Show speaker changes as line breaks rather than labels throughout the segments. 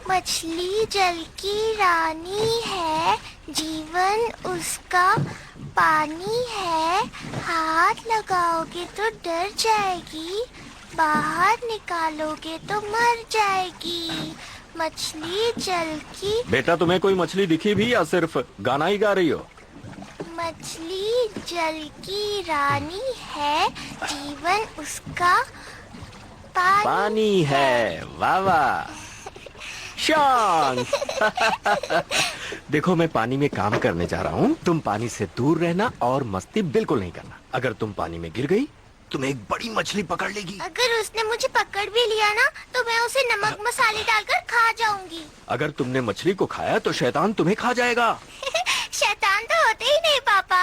मछली जल की रानी है, जीवन उसका पानी है। हाथ लगाओगे तो डर जाएगी, बाहर निकालोगे तो मर जाएगी। मछली जल की।
बेटा, तुम्हें कोई मछली दिखी भी या सिर्फ गाना ही गा रही हो?
मछली जल की रानी है, जीवन उसका
पानी है। वाह वाह शांत। देखो, मैं पानी में काम करने जा रहा हूँ। तुम पानी से दूर रहना और मस्ती बिल्कुल नहीं करना। अगर तुम पानी में गिर गई, तुम्हें एक बड़ी मछली पकड़ लेगी।
अगर उसने मुझे पकड़ भी लिया ना, तो मैं उसे नमक मसाले डालकर खा जाऊंगी।
अगर तुमने मछली को खाया तो शैतान तुम्हें खा जाएगा।
शैतान तो होते ही नहीं पापा।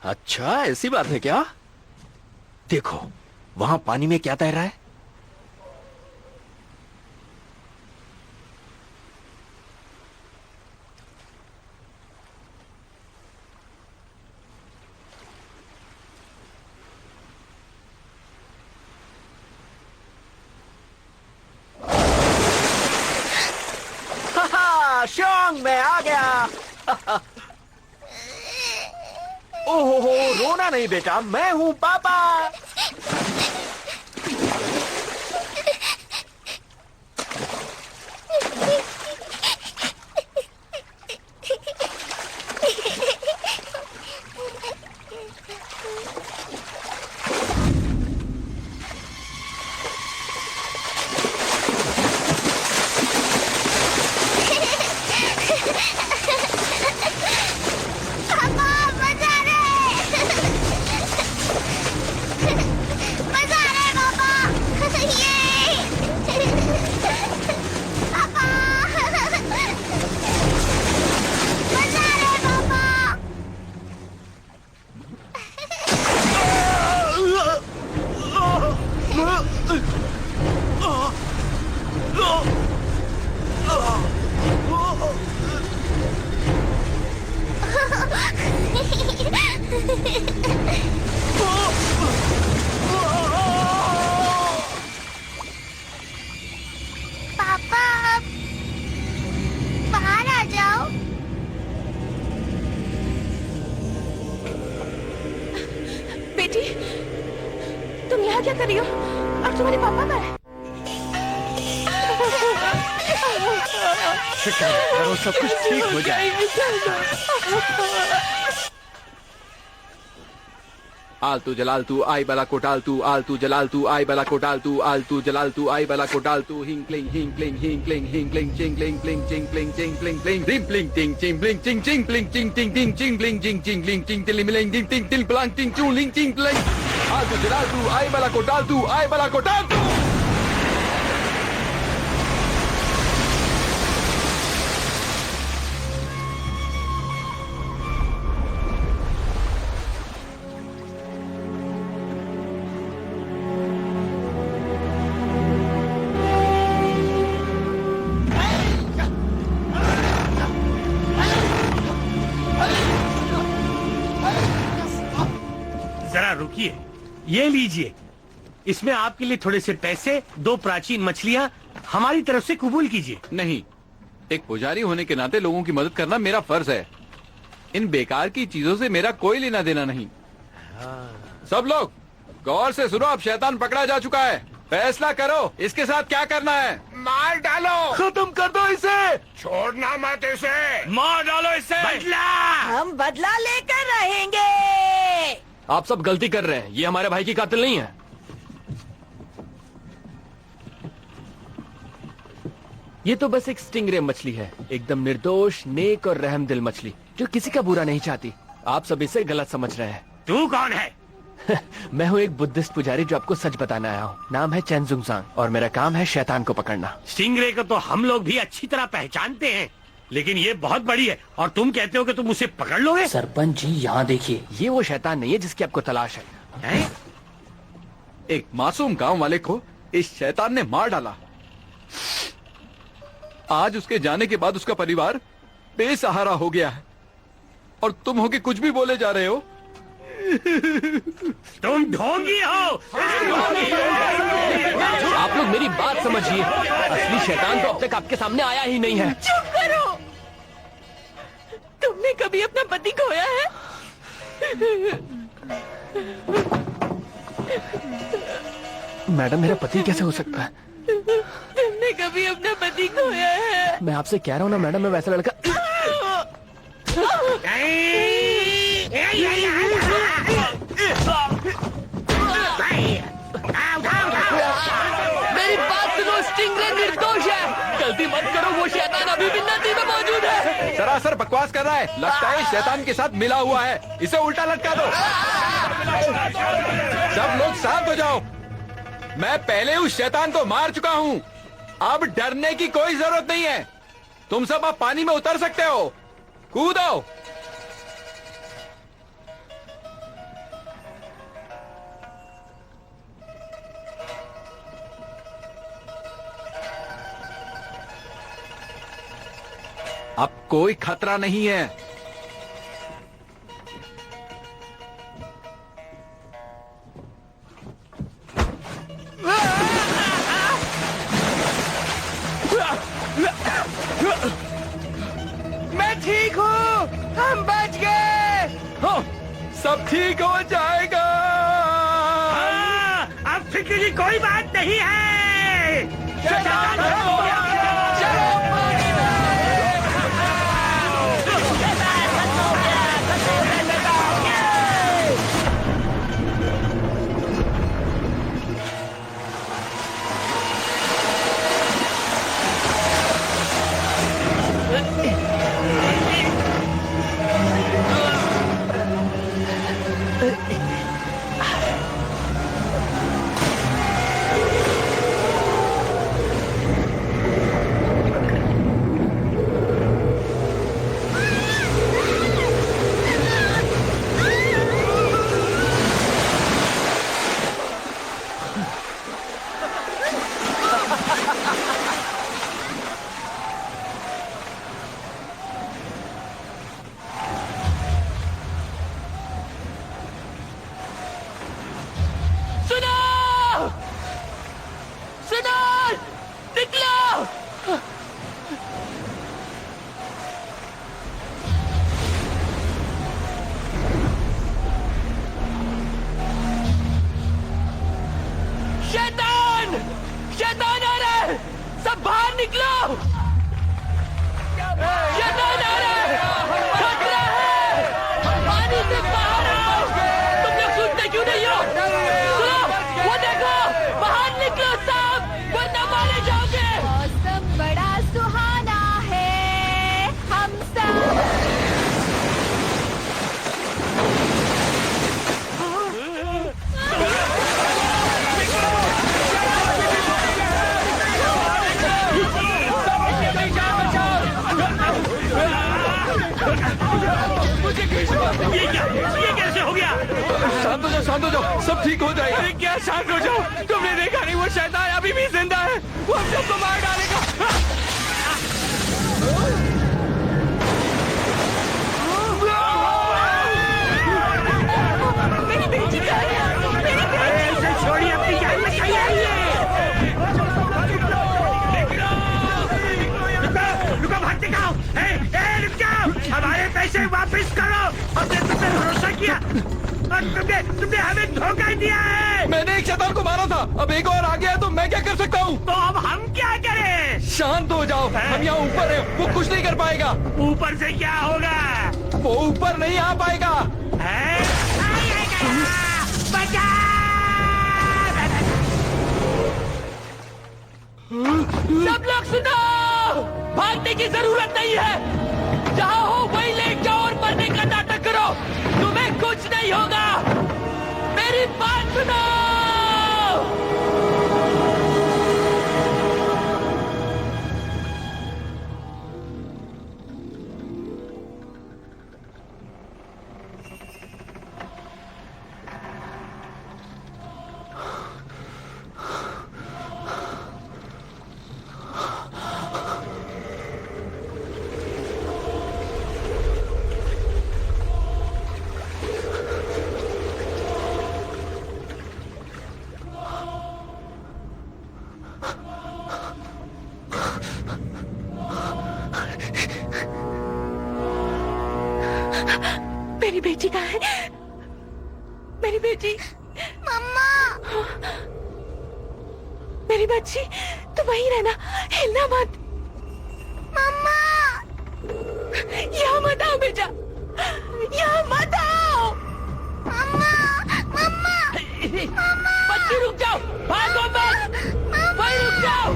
अच्छा, ऐसी बात है क्या? देखो, वहाँ पानी में क्या तैर रहा है? शोंग, मैं आ गया। ओहो, रोना नहीं बेटा, मैं हूँ पापा।
पापा, बाहर आ जाओ।
बेटी, तुम यहाँ क्या कर रही हो? और तुम्हारे पापा कहाँ हैं?
फिक्र मत करो, सब कुछ ठीक हो जाएगा।
आलतू जलालतू आई बला कोटालतू, आलतू जलालतू आई बला कोटालतू, आलतू जलालतू आई बला कोटालतू, हिंकलिंग हिंकलिंग हिंकलिंग हिंकलिंग चिंगलिंग प्लिंग चिंगलिंग चिंगलिंग प्लिंग रिंपलिंग टिंग चिंगलिंग चिंग चिंगलिंग चिंग टिंग टिंग चिंगलिंग चिंग चिंगलिंग चिंग टिलिमिलिंग टिंग टिंग टिल ब्लांग टिंग चूलिंग चिंगलिंग। आलतू जलालतू आई बला कोटालतू, आई बला कोटालतू।
जरा रुकिए, ये लीजिए। इसमें आपके लिए थोड़े से पैसे, 2 प्राचीन मछलियाँ हमारी तरफ से कबूल कीजिए।
नहीं, एक पुजारी होने के नाते लोगों की मदद करना मेरा फर्ज है। इन बेकार की चीजों से मेरा कोई लेना देना नहीं। सब लोग गौर से सुनो, अब शैतान पकड़ा जा चुका है। फैसला करो, इसके साथ क्या करना है।
मार डालो,
खत्म कर दो इसे।
छोड़ना मत इसे।
मार डालो इसे।
बदला।
हम बदला लेकर रहेंगे।
आप सब गलती कर रहे हैं, ये हमारे भाई की कातिल नहीं है। ये तो बस एक स्टिंगरे मछली है, एकदम निर्दोष, नेक और रहमदिल मछली, जो किसी का बुरा नहीं चाहती। आप सब इसे गलत समझ रहे हैं।
तू कौन है?
मैं हूँ एक बुद्धिस्ट पुजारी जो आपको सच बताने आया हूँ। नाम है चेन जुंगसांग और मेरा काम है शैतान को पकड़ना।
स्टिंगरे को तो हम लोग भी अच्छी तरह पहचानते हैं, लेकिन ये बहुत बड़ी है और तुम कहते हो कि तुम उसे पकड़ लोगे?
सरपंच जी, यहाँ देखिए, ये वो शैतान नहीं है जिसकी आपको तलाश है।
हैं?
एक मासूम गांव वाले को इस शैतान ने मार डाला। आज उसके जाने के बाद उसका परिवार बेसहारा हो गया है और तुम हो के कुछ भी बोले जा रहे हो।
तुम ढोंगी हो।
आप लोग मेरी बात समझिए, असली शैतान तो अब तक आपके सामने आया ही नहीं है।
चुप करो। तुमने कभी अपना पति खोया है?
मैडम, मेरा पति कैसे हो सकता है?
तुमने कभी अपना पति खोया है?
मैं आपसे कह रहा हूँ ना मैडम, मैं वैसा लड़का। मेरी बात सुनो, स्टिंगरे निर्दोष है। गलती मत करो, वो शैतान अभी भी नदी में मौजूद है।
सरासर बकवास कर रहा है, लगता है शैतान के साथ मिला हुआ है। इसे उल्टा लटका दो। सब लोग शांत हो जाओ। मैं पहले उस शैतान को मार चुका हूँ। अब डरने की कोई जरूरत नहीं है। तुम सब अब पानी में उतर सकते हो। कूदो। अब कोई खतरा नहीं है।
मैं ठीक हूँ, हम बच गए।
हाँ, सब ठीक हो जाएगा।
हाँ, अब फिक्र की कोई बात नहीं है।
शैतान हो गया। चलो पानी में। शैतान आ रहा है, सब बाहर निकलो। शैतान आ रहा है, खतरा है, पानी से बाहर आओ। तुम लोग सुनते क्यों नहीं हो? सुनो, वो देखो, बाहर निकलो सब, वरना मारे जाओगे।
मौसम बड़ा सुहाना है, हम सब
ये कैसे हो गया?
शांत हो जाओ, शांत हो जाओ, सब ठीक हो जाएगा।
अरे क्या शांत हो जाओ, तुमने देखा नहीं वो शैतान अभी भी जिंदा है, वो हम सबको मार डालेगा।
मेरी बेटी कहाँ है? मेरी बेटी।
ऐसे छोड़िए, अपनी जान बचाइए। रुको, भागते कहाँ हो? रुक जाओ, हमारे पैसे वापस करो। हमने तुम पे भरोसा किया और तुमने हमें धोखा दिया है।
मैंने एक शैतान को मारा था, अब एक और आ गया है तो मैं क्या कर सकता हूँ?
तो अब हम क्या करें?
शांत हो जाओ, हम यहाँ ऊपर हैं, वो कुछ नहीं कर पाएगा।
ऊपर से क्या होगा?
वो ऊपर नहीं आ पाएगा।
है? बचा!
सब लोग सुनो, भागने की जरूरत नहीं है, जहाँ हो वहीं लेट जाओ और मरने का नाटक करो, तुम्हें कुछ नहीं होगा। मेरी बात सुनो।
मेरी बेटी कहाँ है? मेरी बेटी,
मम्मा।
मेरी बच्ची, तू वहीं रहना, हिलना मत।
मम्मा।
यहाँ मत आओ बेटा, यहाँ मत आओ।
मम्मा। मम्मा।
बच्ची रुक जाओ, भागो मत, वहीं रुक जाओ।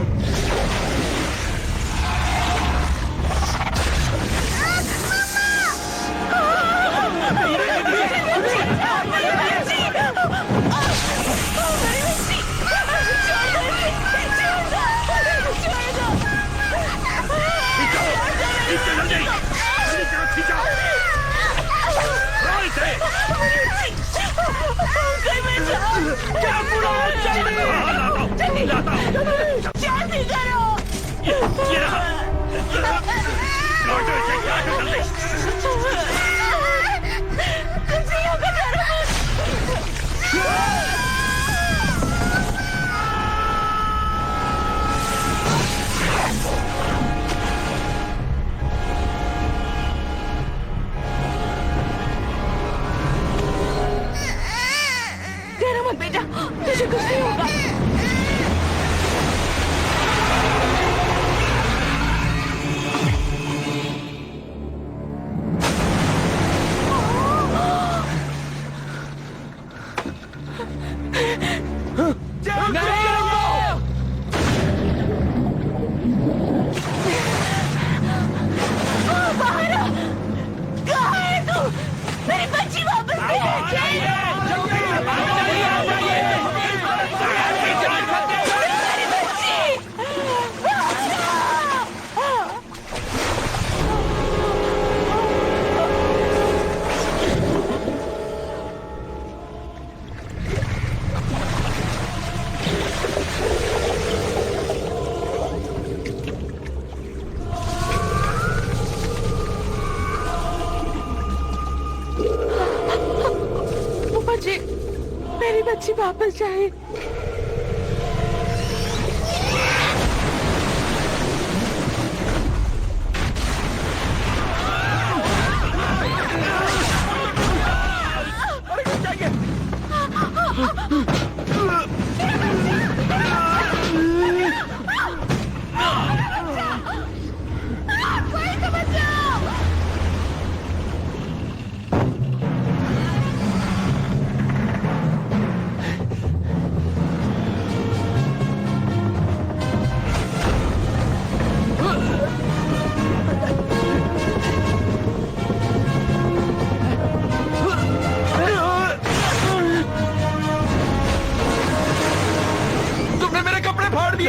डरो मत बेटा, तुझे कुछ नहीं होगा। बाहर आ! कहाँ है तू? मेरी बच्ची वापस ले आ! मुझे मेरी बच्ची वापस जाए।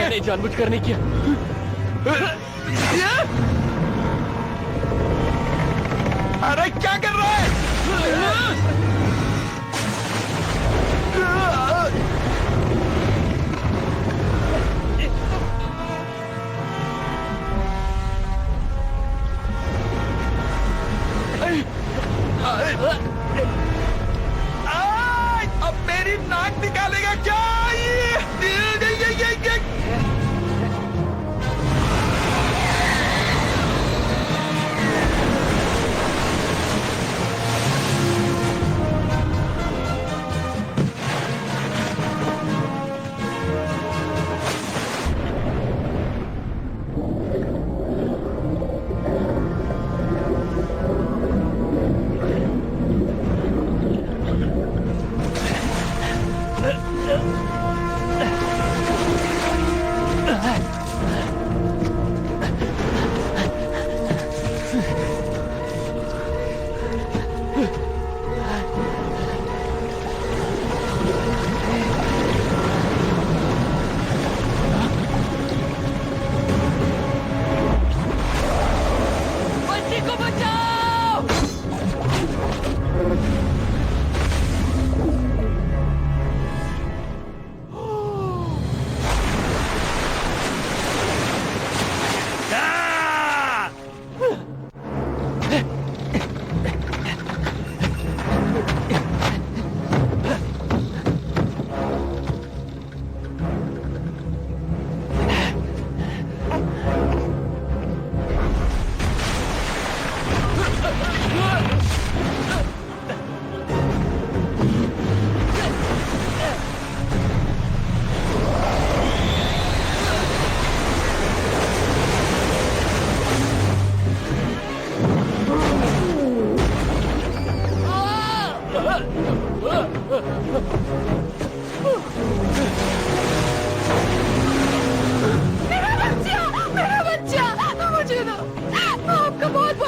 मैंने जानबूझकर नहीं किया।
अरे क्या कर रहा है? अब मेरी नाक निकालेगा क्या?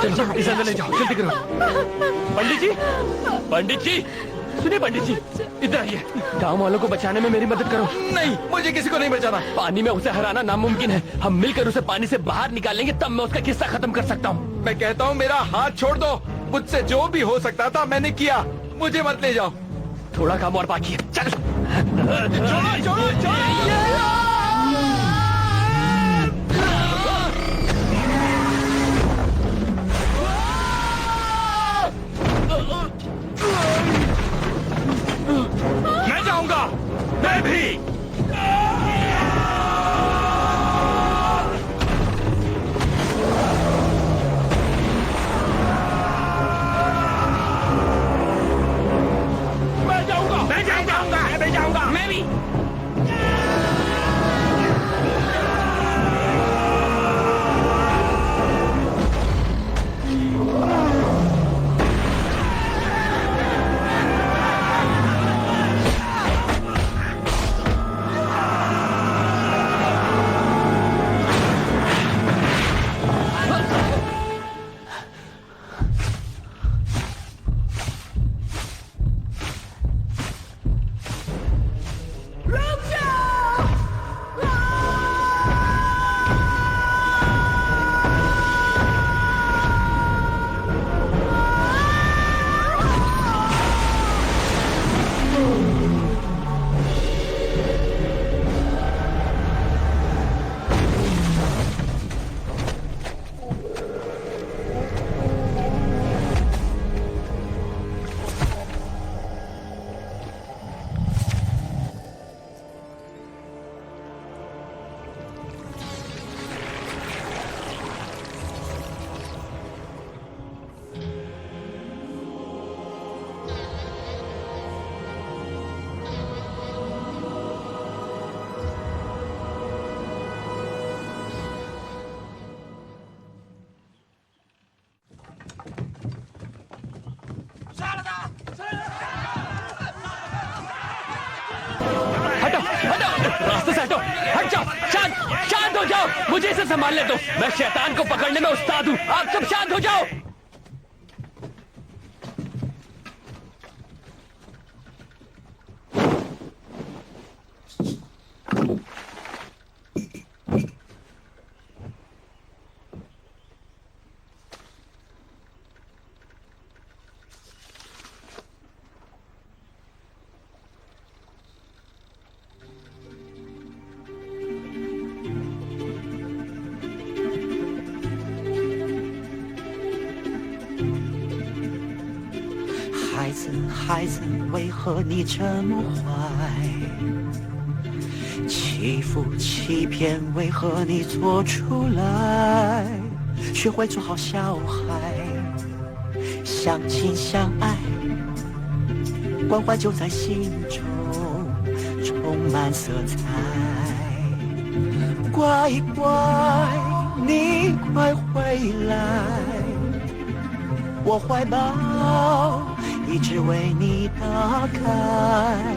चलो इसे अंदर ले जाओ, जल्दी करो। पंडित जी सुनिए पंडित जी, इधर आइए। गांव वालों को बचाने में मेरी मदद करो।
नहीं, मुझे किसी को नहीं बचाना।
पानी में उसे हराना नामुमकिन है। हम मिलकर उसे पानी से बाहर निकालेंगे, तब मैं उसका किस्सा खत्म कर सकता हूँ।
मैं कहता हूँ मेरा हाथ छोड़ दो। मुझसे जो भी हो सकता था मैंने किया, मुझे मत ले जाओ।
थोड़ा काम और बाकी है, चल।
छोड़ो, छोड़ो।
मैं जाऊंगा, मैं भी।
मैं जाऊंगा,
मैं जाऊंगा, मैं भी जाऊंगा,
मैं भी। रास्ते से हटो, हट जाओ, शांत हो जाओ। मुझे इसे संभालने दो, मैं शैतान को पकड़ने में उस्ताद हूँ। आप सब शांत हो जाओ।
孩子，为何你这么坏？欺负欺骗，为何你做出来？学会做好小孩，相亲相爱，关怀就在心中，充满色彩。乖乖，你快回来，我怀抱一直为你打开，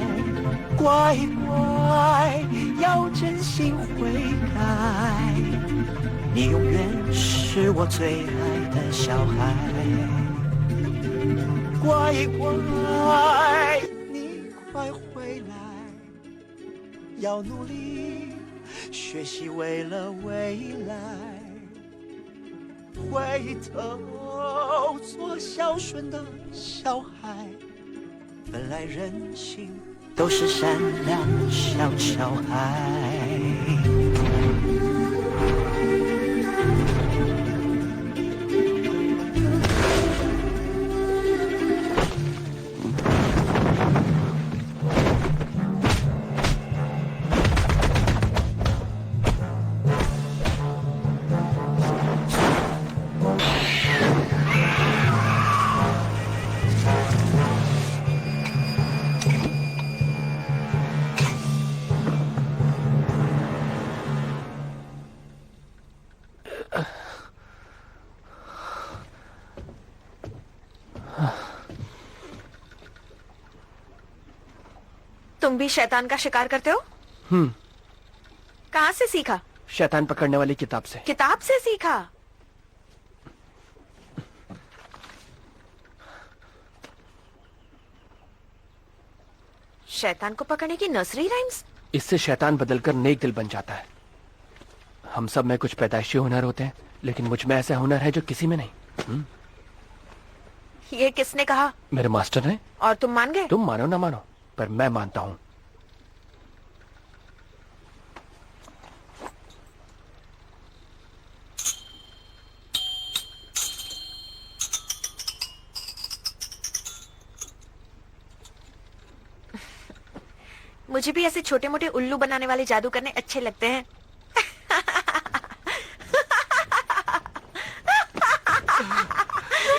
乖乖，要真心悔改，你永远是我最爱的小孩。乖乖，你快回来，要努力学习，为了未来。回头做孝顺的小孩，本来人性都是善良小小孩。
तुम भी शैतान का शिकार करते हो? कहाँ से सीखा?
शैतान पकड़ने वाली किताब से।
किताब से सीखा? शैतान को पकड़ने की नर्सरी राइम्स?
इससे शैतान बदलकर नेक दिल बन जाता है। हम सब में कुछ पैदाइशी हुनर होते हैं, लेकिन मुझ में ऐसा हुनर है जो किसी में नहीं।
ये किसने कहा?
मेरे मास्टर ने।
और तुम मान गए?
तुम मानो ना मानो, पर मैं मानता हूँ।
मुझे भी ऐसे छोटे मोटे उल्लू बनाने वाले जादू करने अच्छे लगते हैं।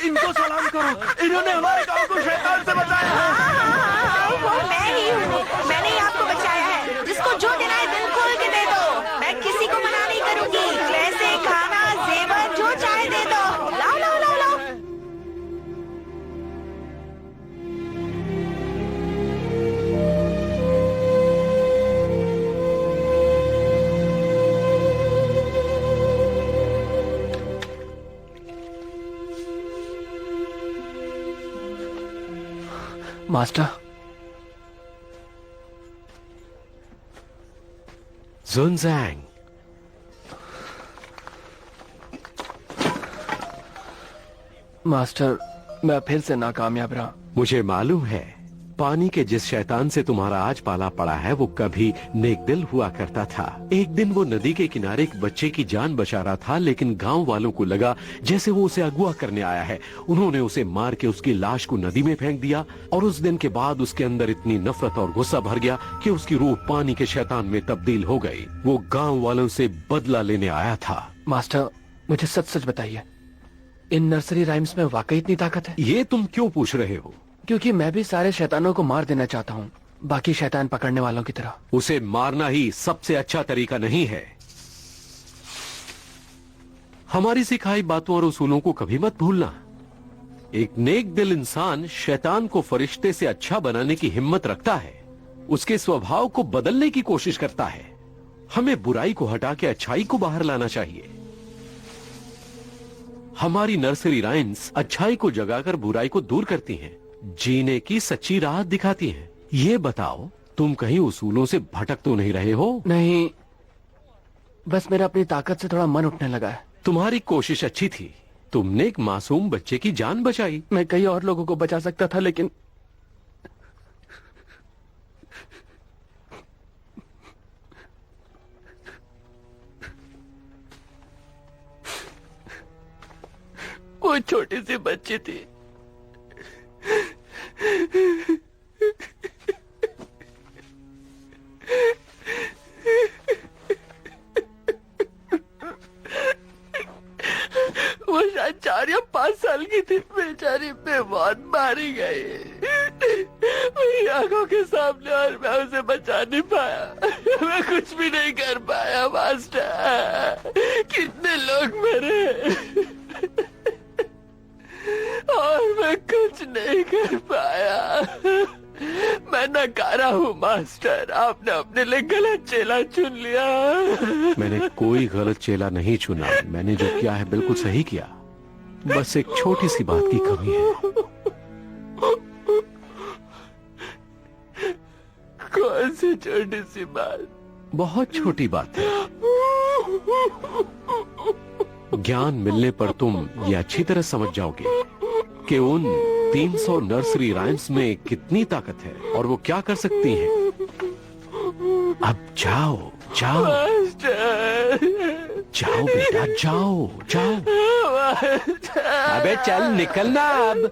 इनको सलाम करो, इन्होंने हमारे गांव को शैतान से बचाया है।
वो मैं ही हूँ, मैंने ही आपको बचाया है। जिसको जो देना है दिल खोल के दे दो। मैं किसी को मना नहीं करूंगी। पैसे, खाना, जेवर जो चाहे दे दो। लाओ लाओ लाओ लाओ।
मास्टर,
जुनजैंग,
मास्टर, मैं फिर से नाकामयाब रहा।
मुझे मालूम है पानी के जिस शैतान से तुम्हारा आज पाला पड़ा है वो कभी नेक दिल हुआ करता था। एक दिन वो नदी के किनारे एक बच्चे की जान बचा रहा था, लेकिन गांव वालों को लगा जैसे वो उसे अगवा करने आया है। उन्होंने उसे मार के उसकी लाश को नदी में फेंक दिया और उस दिन के बाद उसके अंदर इतनी नफरत और गुस्सा भर गया कि उसकी रूह पानी के शैतान में तब्दील हो गई। वो गाँव वालों से बदला लेने आया था।
मास्टर, मुझे सच सच बताइए, इन नर्सरी राइम्स में वाकई इतनी ताकत है?
ये तुम क्यों पूछ रहे हो?
क्योंकि मैं भी सारे शैतानों को मार देना चाहता हूँ, बाकी शैतान पकड़ने वालों की तरह।
उसे मारना ही सबसे अच्छा तरीका नहीं है। हमारी सिखाई बातों और उसूलों को कभी मत भूलना। एक नेक दिल इंसान शैतान को फरिश्ते से अच्छा बनाने की हिम्मत रखता है, उसके स्वभाव को बदलने की कोशिश करता है। हमें बुराई को हटा के अच्छाई को बाहर लाना चाहिए। हमारी नर्सरी राइम्स अच्छाई को जगाकर बुराई को दूर करती हैं, जीने की सच्ची राह दिखाती हैं। ये बताओ, तुम कहीं उसूलों से भटक तो नहीं रहे हो?
नहीं, बस मेरा अपनी ताकत से थोड़ा मन उठने लगा है।
तुम्हारी कोशिश अच्छी थी, तुमने एक मासूम बच्चे की जान बचाई।
मैं कई और लोगों को बचा सकता था, लेकिन वो छोटी सी बच्ची थी। वो शायद 4 या 5 साल की थी। बेचारी बहुत मारी गई मेरी आंखों के सामने, और मैं उसे बचा नहीं पाया। मैं कुछ भी नहीं कर पाया मास्टर। कितने लोग मरे और मैं कुछ नहीं कर पाया। मैं नकारा हूँ मास्टर, आपने अपने लिए गलत चेला चुन लिया।
मैंने कोई गलत चेला नहीं चुना। मैंने जो किया है बिल्कुल सही किया। बस एक छोटी सी बात की कमी है।
कौन सी छोटी सी बात?
बहुत छोटी बात है। ज्ञान मिलने पर तुम ये अच्छी तरह समझ जाओगे कि उन 300 नर्सरी राइम्स में कितनी ताकत है और वो क्या कर सकती हैं। अब जाओ जाओ जाओ बेटा, जाओ जाओ। अबे चल, निकलना अब।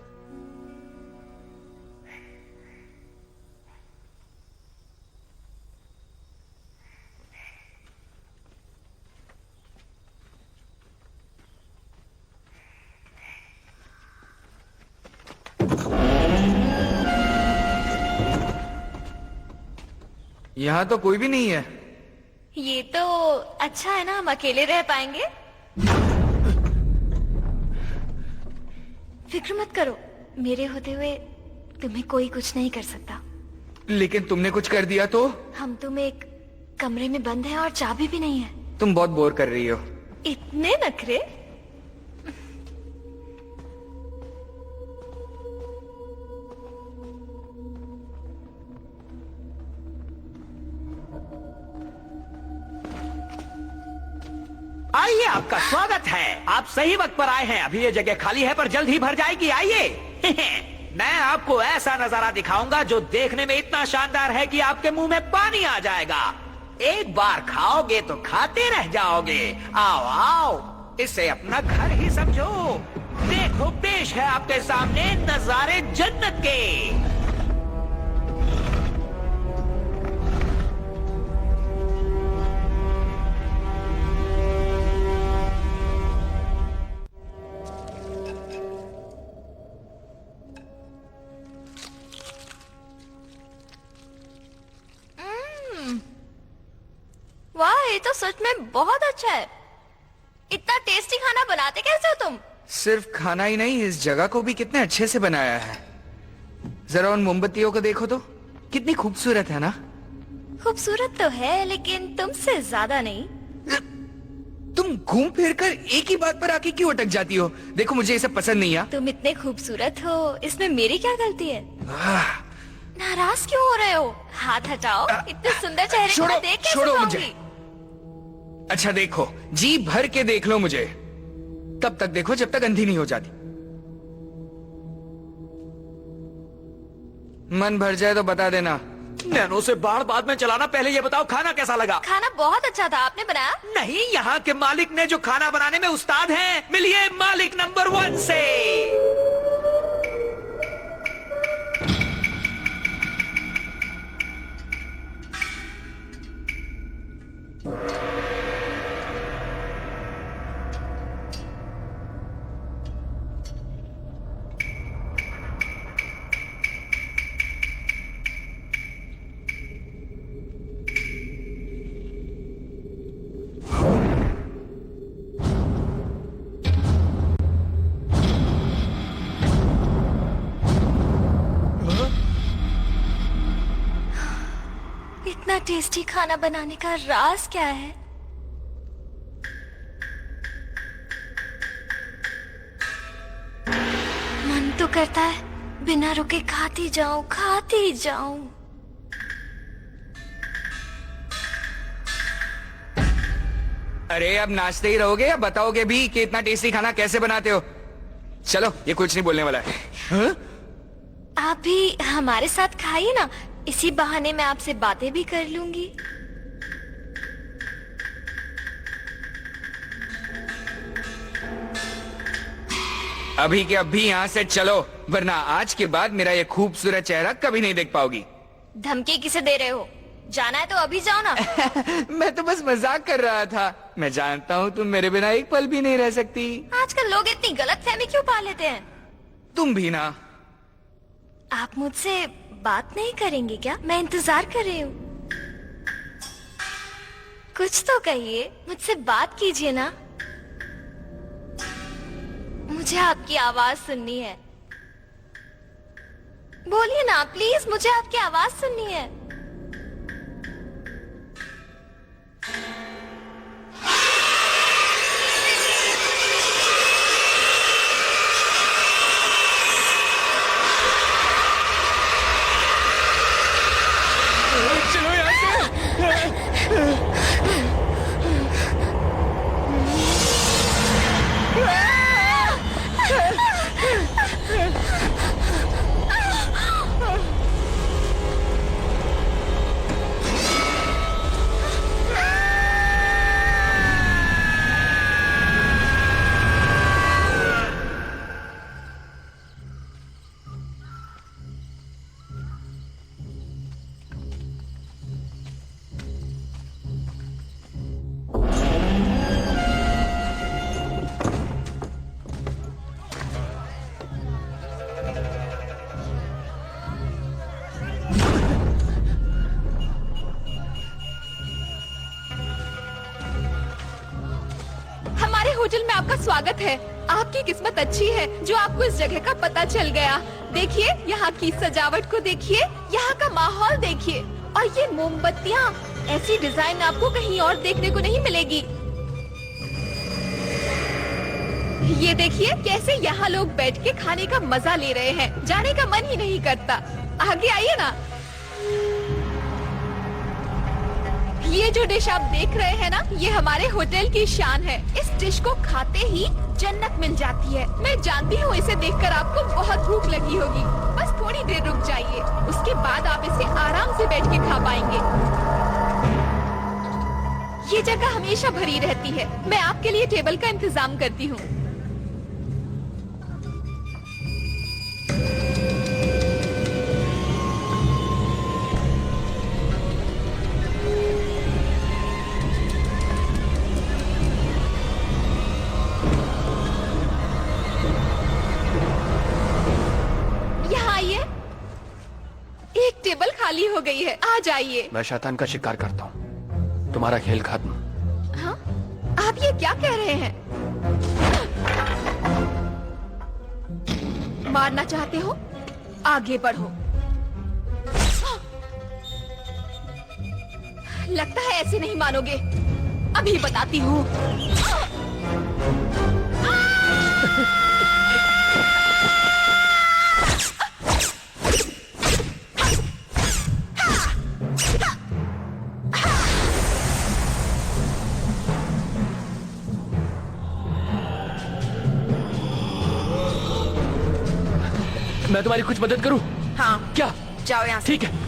यहाँ तो कोई भी नहीं है।
ये तो अच्छा है ना, हम अकेले रह पाएंगे। फिक्र मत करो, मेरे होते हुए तुम्हें कोई कुछ नहीं कर सकता।
लेकिन तुमने कुछ कर दिया तो?
हम तुम एक कमरे में बंद हैं और चाबी भी नहीं है।
तुम बहुत बोर कर रही हो।
इतने नखरे?
स्वागत है। आप सही वक्त पर आए हैं। अभी ये जगह खाली है पर जल्द ही भर जाएगी। आइए। मैं आपको ऐसा नजारा दिखाऊंगा जो देखने में इतना शानदार है कि आपके मुंह में पानी आ जाएगा। एक बार खाओगे तो खाते रह जाओगे। आओ आओ, इसे अपना घर ही समझो। देखो, पेश है आपके सामने नजारे जन्नत के।
वाह, ये तो सच में बहुत अच्छा है। इतना टेस्टी खाना बनाते कैसे हो तुम?
सिर्फ खाना ही नहीं, इस जगह को भी कितने अच्छे से बनाया है। जरा उन मोमबत्तियों को देखो तो, कितनी खूबसूरत है ना।
खूबसूरत तो है लेकिन तुमसे ज्यादा नहीं।
तुम घूम फिर कर एक ही बात पर आके क्यों अटक जाती हो? देखो, मुझे ये सब पसंद नहीं है।
तुम इतने खूबसूरत हो, इसमें मेरी क्या गलती है?
आह,
नाराज क्यों हो रहे हो? हाथ हटाओ। इतने सुंदर चेहरे को मैं देख कैसे
छोड़ो मुझे।
पाऊंगी?
अच्छा देखो, जी भर के देख लो मुझे। तब तक देखो जब तक अंधी नहीं हो जाती। मन भर जाए तो बता देना।
नैनो से बाढ़ बाद में चलाना। पहले ये बताओ, खाना कैसा लगा?
खाना बहुत अच्छा था। आपने बनाया?
नहीं, यहाँ के मालिक ने जो खाना बनाने में उस्ताद हैं। मिलिए मालिक नंबर 1 से।
इतना टेस्टी खाना बनाने का राज क्या है? मन तो करता है बिना रुके खाती जाऊं, खाती जाऊं।
अरे अब नाचते ही रहोगे या बताओगे भी कि इतना टेस्टी खाना कैसे बनाते हो? चलो, ये कुछ नहीं बोलने वाला है। हाँ?
आप भी हमारे साथ खाइए ना, इसी बहाने मैं आपसे बातें भी कर लूंगी।
अभी के अभी यहाँ से चलो, वरना आज के बाद मेरा ये खूबसूरत चेहरा कभी नहीं देख पाओगी।
धमकी किसे दे रहे हो? जाना है तो अभी जाओ ना।
मैं तो बस मजाक कर रहा था। मैं जानता हूँ तुम मेरे बिना एक पल भी नहीं रह सकती।
आजकल लोग इतनी गलतफहमी क्यों पा लेते हैं?
तुम भी ना।
आप मुझसे बात नहीं करेंगे क्या? मैं इंतजार कर रही हूँ। कुछ तो कहिए, मुझसे बात कीजिए ना। मुझे आपकी आवाज सुननी है। बोलिए ना प्लीज, मुझे आपकी आवाज सुननी है।
चलो यहाँ से।
होटल में आपका स्वागत है। आपकी किस्मत अच्छी है जो आपको इस जगह का पता चल गया। देखिए, यहाँ की सजावट को देखिए, यहाँ का माहौल देखिए, और ये मोमबत्तियाँ, ऐसी डिजाइन आपको कहीं और देखने को नहीं मिलेगी। ये देखिए कैसे यहाँ लोग बैठ के खाने का मजा ले रहे हैं। जाने का मन ही नहीं करता। आगे आइए ना। ये जो डिश आप देख रहे हैं ना, ये हमारे होटल की शान है। इस डिश को खाते ही जन्नत मिल जाती है। मैं जानती हूँ इसे देखकर आपको बहुत भूख लगी होगी। बस थोड़ी देर रुक जाइए, उसके बाद आप इसे आराम से बैठ के खा पाएंगे। ये जगह हमेशा भरी रहती है। मैं आपके लिए टेबल का इंतजाम करती हूँ। एक टेबल खाली हो गई है, आ जाइए।
मैं शैतान का शिकार करता हूँ, तुम्हारा खेल खत्म।
हाँ? आप ये क्या कह रहे हैं? मारना चाहते हो? आगे बढ़ो। लगता है ऐसे नहीं मानोगे। अभी बताती हूँ।
मैं तुम्हारी कुछ मदद करूं?
हाँ,
क्या?
जाओ यहाँ से।
ठीक है।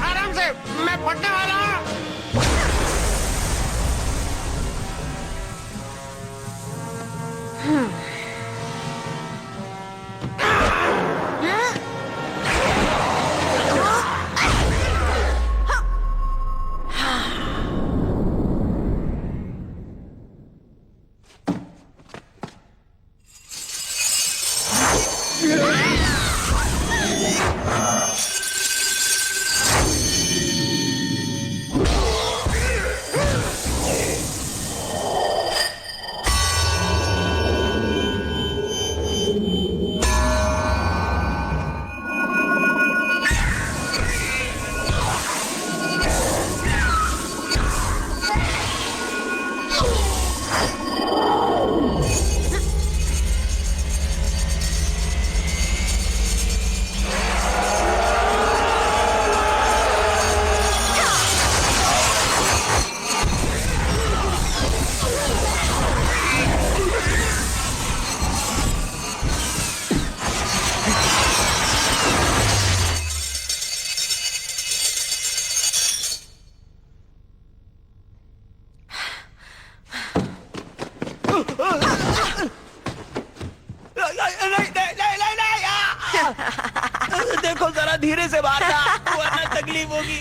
आराम से, मैं फटने वाला हूँ।
देखो जरा धीरे से मारना, वरना तकलीफ होगी।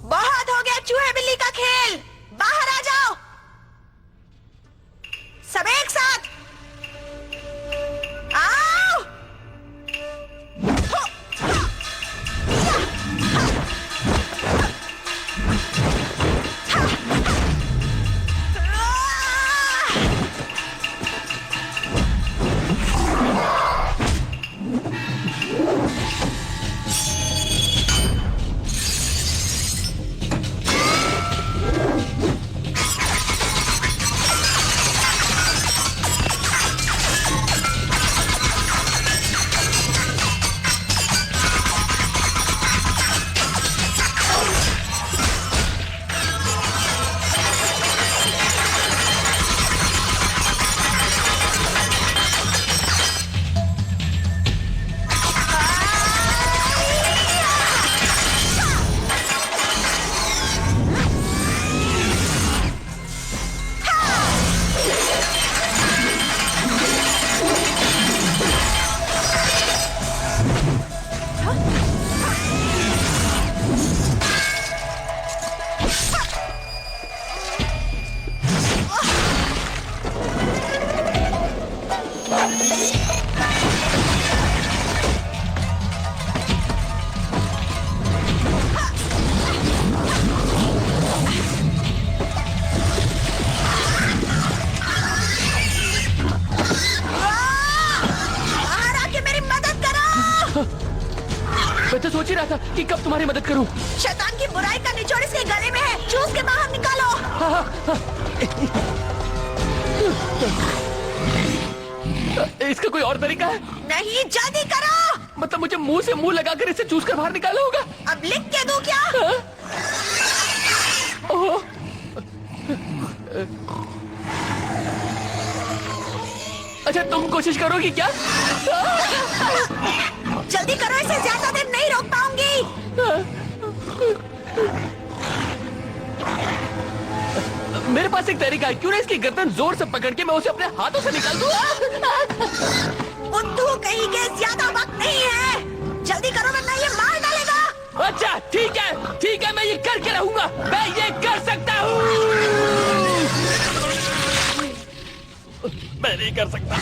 बहुत हो गया चूहे बिल्ली का खेल, बाहर आ जाओ सब एक साथ। आओ। बाहर आके मेरी मदद करो।
मैं तो सोच ही रहा था कि कब तुम्हारी मदद करूं।
शैतान की बुराई का निचोड़ इसके गले में है, चूस के बाहर निकालो।
इसका कोई और तरीका है?
नहीं, जल्दी करो।
मतलब मुझे मुंह से मुंह लगाकर इसे चूस कर बाहर निकाला होगा?
अब लिख के दूं क्या?
ओह, अच्छा तुम कोशिश करोगी क्या?
जल्दी करो, इसे ज्यादा देर नहीं रोक पाऊंगी।
मेरे पास एक तरीका है, क्यों ना इसकी गर्दन जोर से पकड़ के मैं उसे अपने हाथों से निकाल दूं?
बुद्धू कहीं के, ज्यादा वक्त नहीं है। जल्दी करो वरना ये मार डालेगा।
अच्छा ठीक है, मैं ये करके रहूंगा, मैं ये कर सकता हूँ। मैं नहीं कर सकता।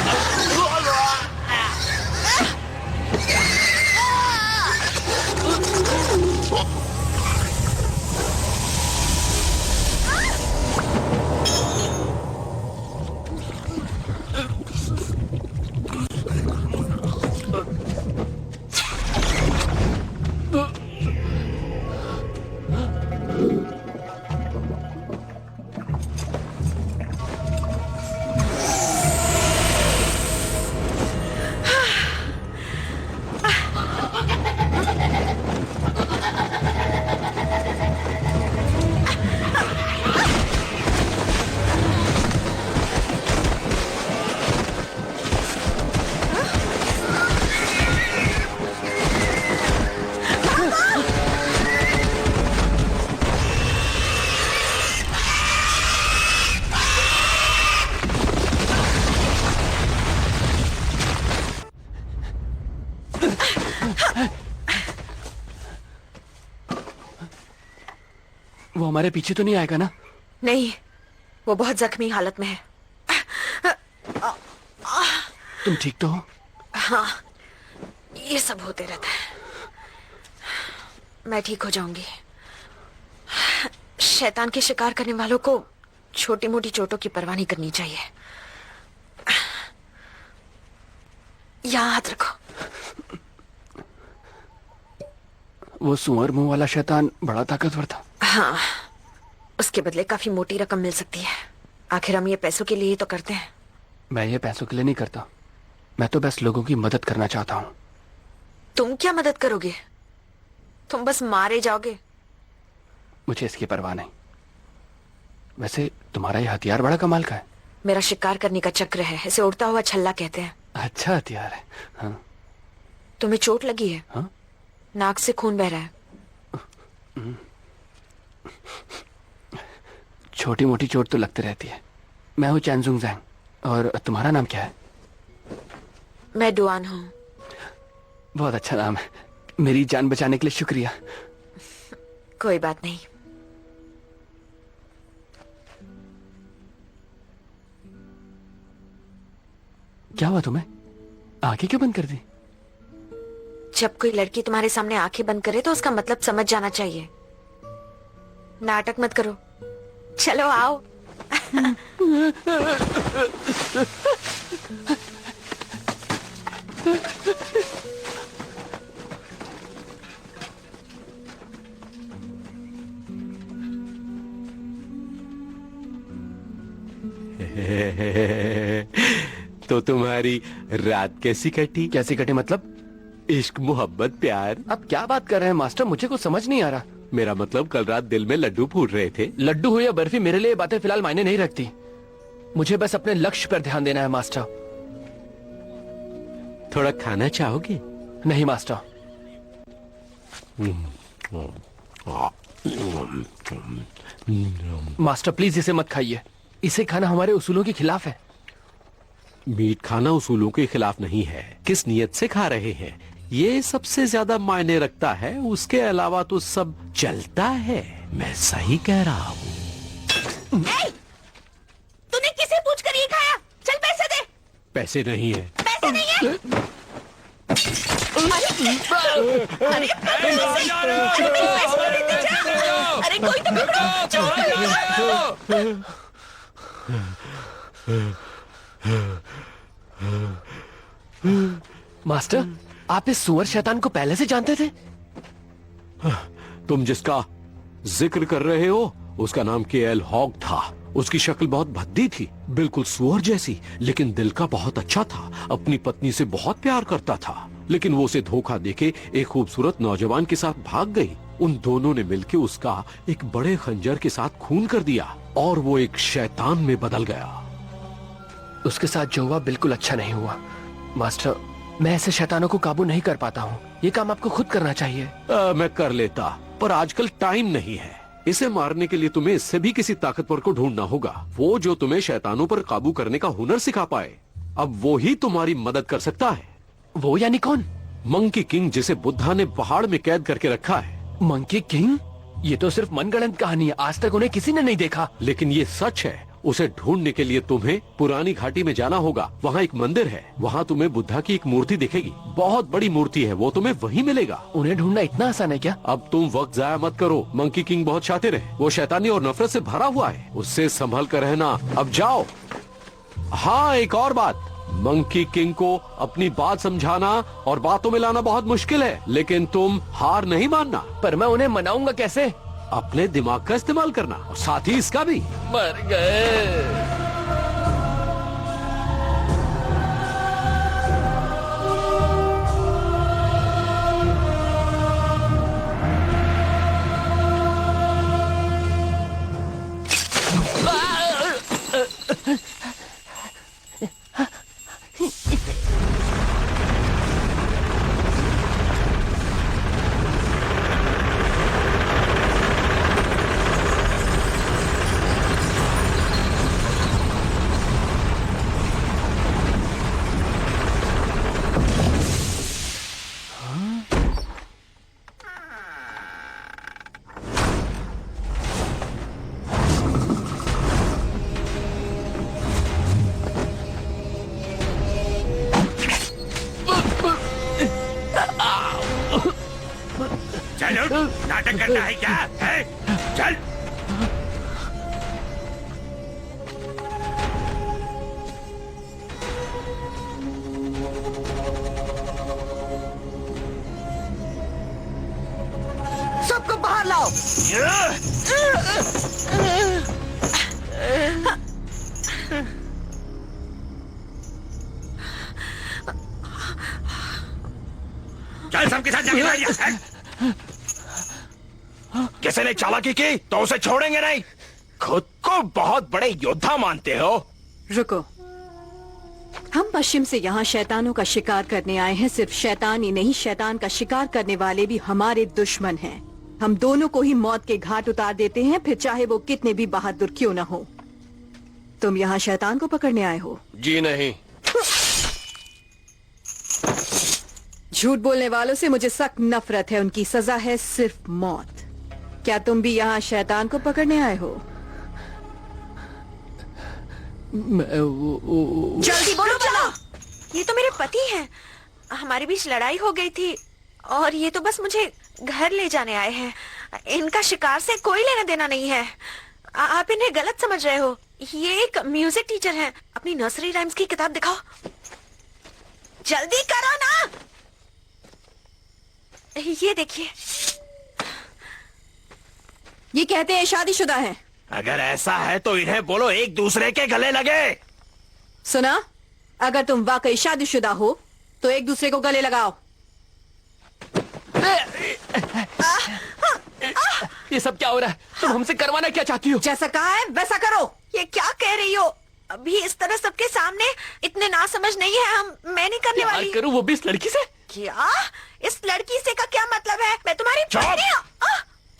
वो हमारे पीछे तो नहीं आएगा ना?
नहीं, वो बहुत जख्मी हालत में है।
तुम ठीक तो हो?
हाँ, ये सब होते रहता है। मैं ठीक हो जाऊंगी। शैतान के शिकार करने वालों को छोटी मोटी चोटों की परवाह नहीं करनी चाहिए। यहाँ हाथ रखो।
वो सुअर मुंह वाला शैतान बड़ा ताकतवर था।
हाँ, उसके बदले काफी मोटी रकम मिल सकती है। आखिर हम ये पैसों के लिए ही तो करते हैं।
मैं ये पैसों के लिए नहीं करता, मैं तो बस लोगों की मदद करना चाहता हूँ।
तुम क्या मदद करोगे? तुम बस मारे जाओगे।
मुझे इसकी परवाह नहीं। वैसे तुम्हारा ये हथियार बड़ा कमाल का है।
मेरा शिकार करने का चक्र है, इसे उड़ता हुआ छल्ला कहते हैं।
अच्छा हथियार है। हाँ।
तुम्हें चोट लगी है?
हाँ?
नाक से खून बह रहा है।
छोटी मोटी चोट तो लगती रहती है। मैं हूँ चैनजुंग जैंग, और तुम्हारा नाम क्या है?
मैं डुआन हूँ।
बहुत अच्छा नाम है। मेरी जान बचाने के लिए शुक्रिया।
कोई बात नहीं।
क्या हुआ तुम्हें? आंखें क्यों बंद कर दी?
जब कोई लड़की तुम्हारे सामने आंखें बंद करे तो उसका मतलब समझ जाना चाहिए। नाटक मत करो, चलो आओ।
तो तुम्हारी रात कैसी कटी?
कैसी कटी मतलब?
इश्क, मोहब्बत, प्यार?
अब क्या बात कर रहे हैं मास्टर, मुझे कुछ समझ नहीं आ रहा।
मेरा मतलब कल रात दिल में लड्डू फूट रहे थे।
लड्डू हो या बर्फी, मेरे लिए ये बातें फिलहाल मायने नहीं रखती। मुझे बस अपने लक्ष्य पर ध्यान देना है मास्टर।
थोड़ा खाना चाहोगे?
नहीं मास्टर। मास्टर प्लीज इसे मत खाइए, इसे खाना हमारे उसूलों के खिलाफ है।
मीट खाना उसूलों के खिलाफ नहीं है। किस नियत से खा रहे हैं, ये सबसे ज्यादा मायने रखता है। उसके अलावा तो सब चलता है। मैं सही कह रहा हूँ।
तूने किसे पूछकर ये खाया? चल पैसे दे।
पैसे नहीं है।
कैसे नहीं है? अरे अरे कोई तो पकड़ो, छोड़
मास्टर, आप इस सुअर शैतान को पहले से जानते थे?
तुम जिसका जिक्र कर रहे हो उसका नाम केएल हॉग था। उसकी शक्ल बहुत भद्दी थी, बिल्कुल सुअर जैसी, लेकिन दिल का बहुत अच्छा था। अपनी पत्नी से बहुत प्यार करता था, लेकिन वो उसे धोखा देके एक खूबसूरत नौजवान के साथ भाग गई। उन दोनों ने मिलकर उसका एक बड़े खंजर के साथ खून कर दिया और वो एक शैतान में बदल गया।
उसके साथ जो हुआ बिल्कुल अच्छा नहीं हुआ। मास्टर, मैं ऐसे शैतानों को काबू नहीं कर पाता हूँ। ये काम आपको खुद करना चाहिए।
मैं कर लेता, पर आजकल टाइम नहीं है। इसे मारने के लिए तुम्हें इससे भी किसी ताकतवर को ढूंढना होगा, वो जो तुम्हें शैतानों पर काबू करने का हुनर सिखा पाए। अब वो ही तुम्हारी मदद कर सकता है।
वो यानी कौन?
मंकी किंग, जिसे बुद्धा ने पहाड़ में कैद करके रखा है।
Monkey king? ये तो सिर्फ मनगढ़ंत कहानी है, आज तक उन्हें किसी ने नहीं देखा।
लेकिन ये सच है। उसे ढूंढने के लिए तुम्हें पुरानी घाटी में जाना होगा। वहाँ एक मंदिर है, वहाँ तुम्हें बुद्धा की एक मूर्ति दिखेगी। बहुत बड़ी मूर्ति है, वो तुम्हें वहीं मिलेगा।
उन्हें ढूंढना इतना आसान है क्या?
अब तुम वक्त जाया मत करो। मंकी किंग बहुत शातिर है, वो शैतानी और नफरत से भरा हुआ है। उससे संभल कर रहना। अब जाओ। हाँ, एक और बात, मंकी किंग को अपनी बात समझाना और बातों में लाना बहुत मुश्किल है, लेकिन तुम हार नहीं मानना।
पर मैं उन्हें मनाऊंगा कैसे?
अपने दिमाग का इस्तेमाल करना और साथ ही इसका भी।
मर गए।
चलो, नाटक करना है क्या है? चल।
सबको बाहर लाओ।
चल, सबके साथ जाके लड़ जा। किसी ने चालाकी की तो उसे छोड़ेंगे नहीं। खुद को बहुत बड़े योद्धा मानते हो।
रुको, हम पश्चिम से यहाँ शैतानों का शिकार करने आए हैं। सिर्फ शैतान ही नहीं, शैतान का शिकार करने वाले भी हमारे दुश्मन हैं। हम दोनों को ही मौत के घाट उतार देते हैं, फिर चाहे वो कितने भी बहादुर क्यों न हो। तुम यहाँ शैतान को पकड़ने आए हो?
जी नहीं।
झूठ बोलने वालों से मुझे सख्त नफरत है। उनकी सजा है सिर्फ मौत। क्या तुम भी यहाँ शैतान को पकड़ने आए हो?
जल्दी बोलो चलो। ये तो मेरे पति हैं। हमारे बीच लड़ाई हो गई थी और ये तो बस मुझे घर ले जाने आए हैं। इनका शिकार से कोई लेना देना नहीं है। आप इन्हें गलत समझ रहे हो। ये एक म्यूजिक टीचर हैं। अपनी नर्सरी राइम्स की किताब दिखाओ। जल्दी करो ना। ये देखिए,
ये कहते हैं शादीशुदा हैं।
अगर ऐसा है तो इन्हें बोलो एक दूसरे के गले लगे।
सुना, अगर तुम वाकई शादीशुदा हो तो एक दूसरे को गले लगाओ।
ये सब क्या हो रहा है? तुम हमसे करवाना क्या चाहती हो?
जैसा कहा है वैसा करो।
ये क्या कह रही हो? अभी इस तरह सबके सामने इतने ना समझ नहीं है। मैं नहीं करने वाली।
करूं वो भी इस लड़की से?
क्या? इस लड़की से का क्या मतलब है? मैं तुम्हारी पत्नी हूं।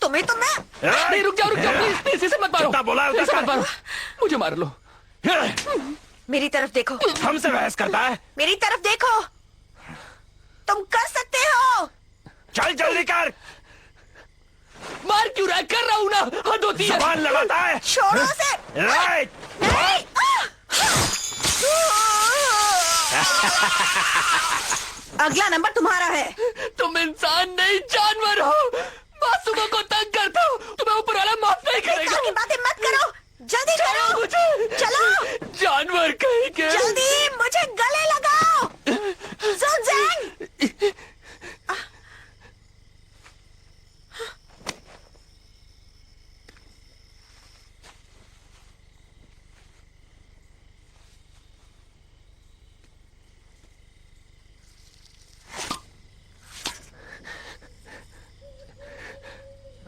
तुम्हें तो मैं
नहीं, रुक जाओ प्लीज, इसे मत मारो।
बोला
इसे मत मारो, मुझे मार लो।
मेरी तरफ देखो।
हमसे बहस करता है।
मेरी तरफ देखो। तुम कर सकते हो।
चल जल्दी कर।
मार क्यों रहा है? कर रहा हूं ना। हद होती है।
जबान लगाता है।
छोड़ो उसे।
राइट।
नहीं।
अगला नंबर तुम्हारा है।
तुम इंसान नहीं जानवर हो। मासूमों को तंग करते हो, तुम्हें ऊपर वाला माफ नहीं करेगा।
की बातें मत करो, जल्दी करो,
मुझे
चलो
जानवर कहेंगे।
जल्दी, मुझे गले लगाओ। सुनजेंग,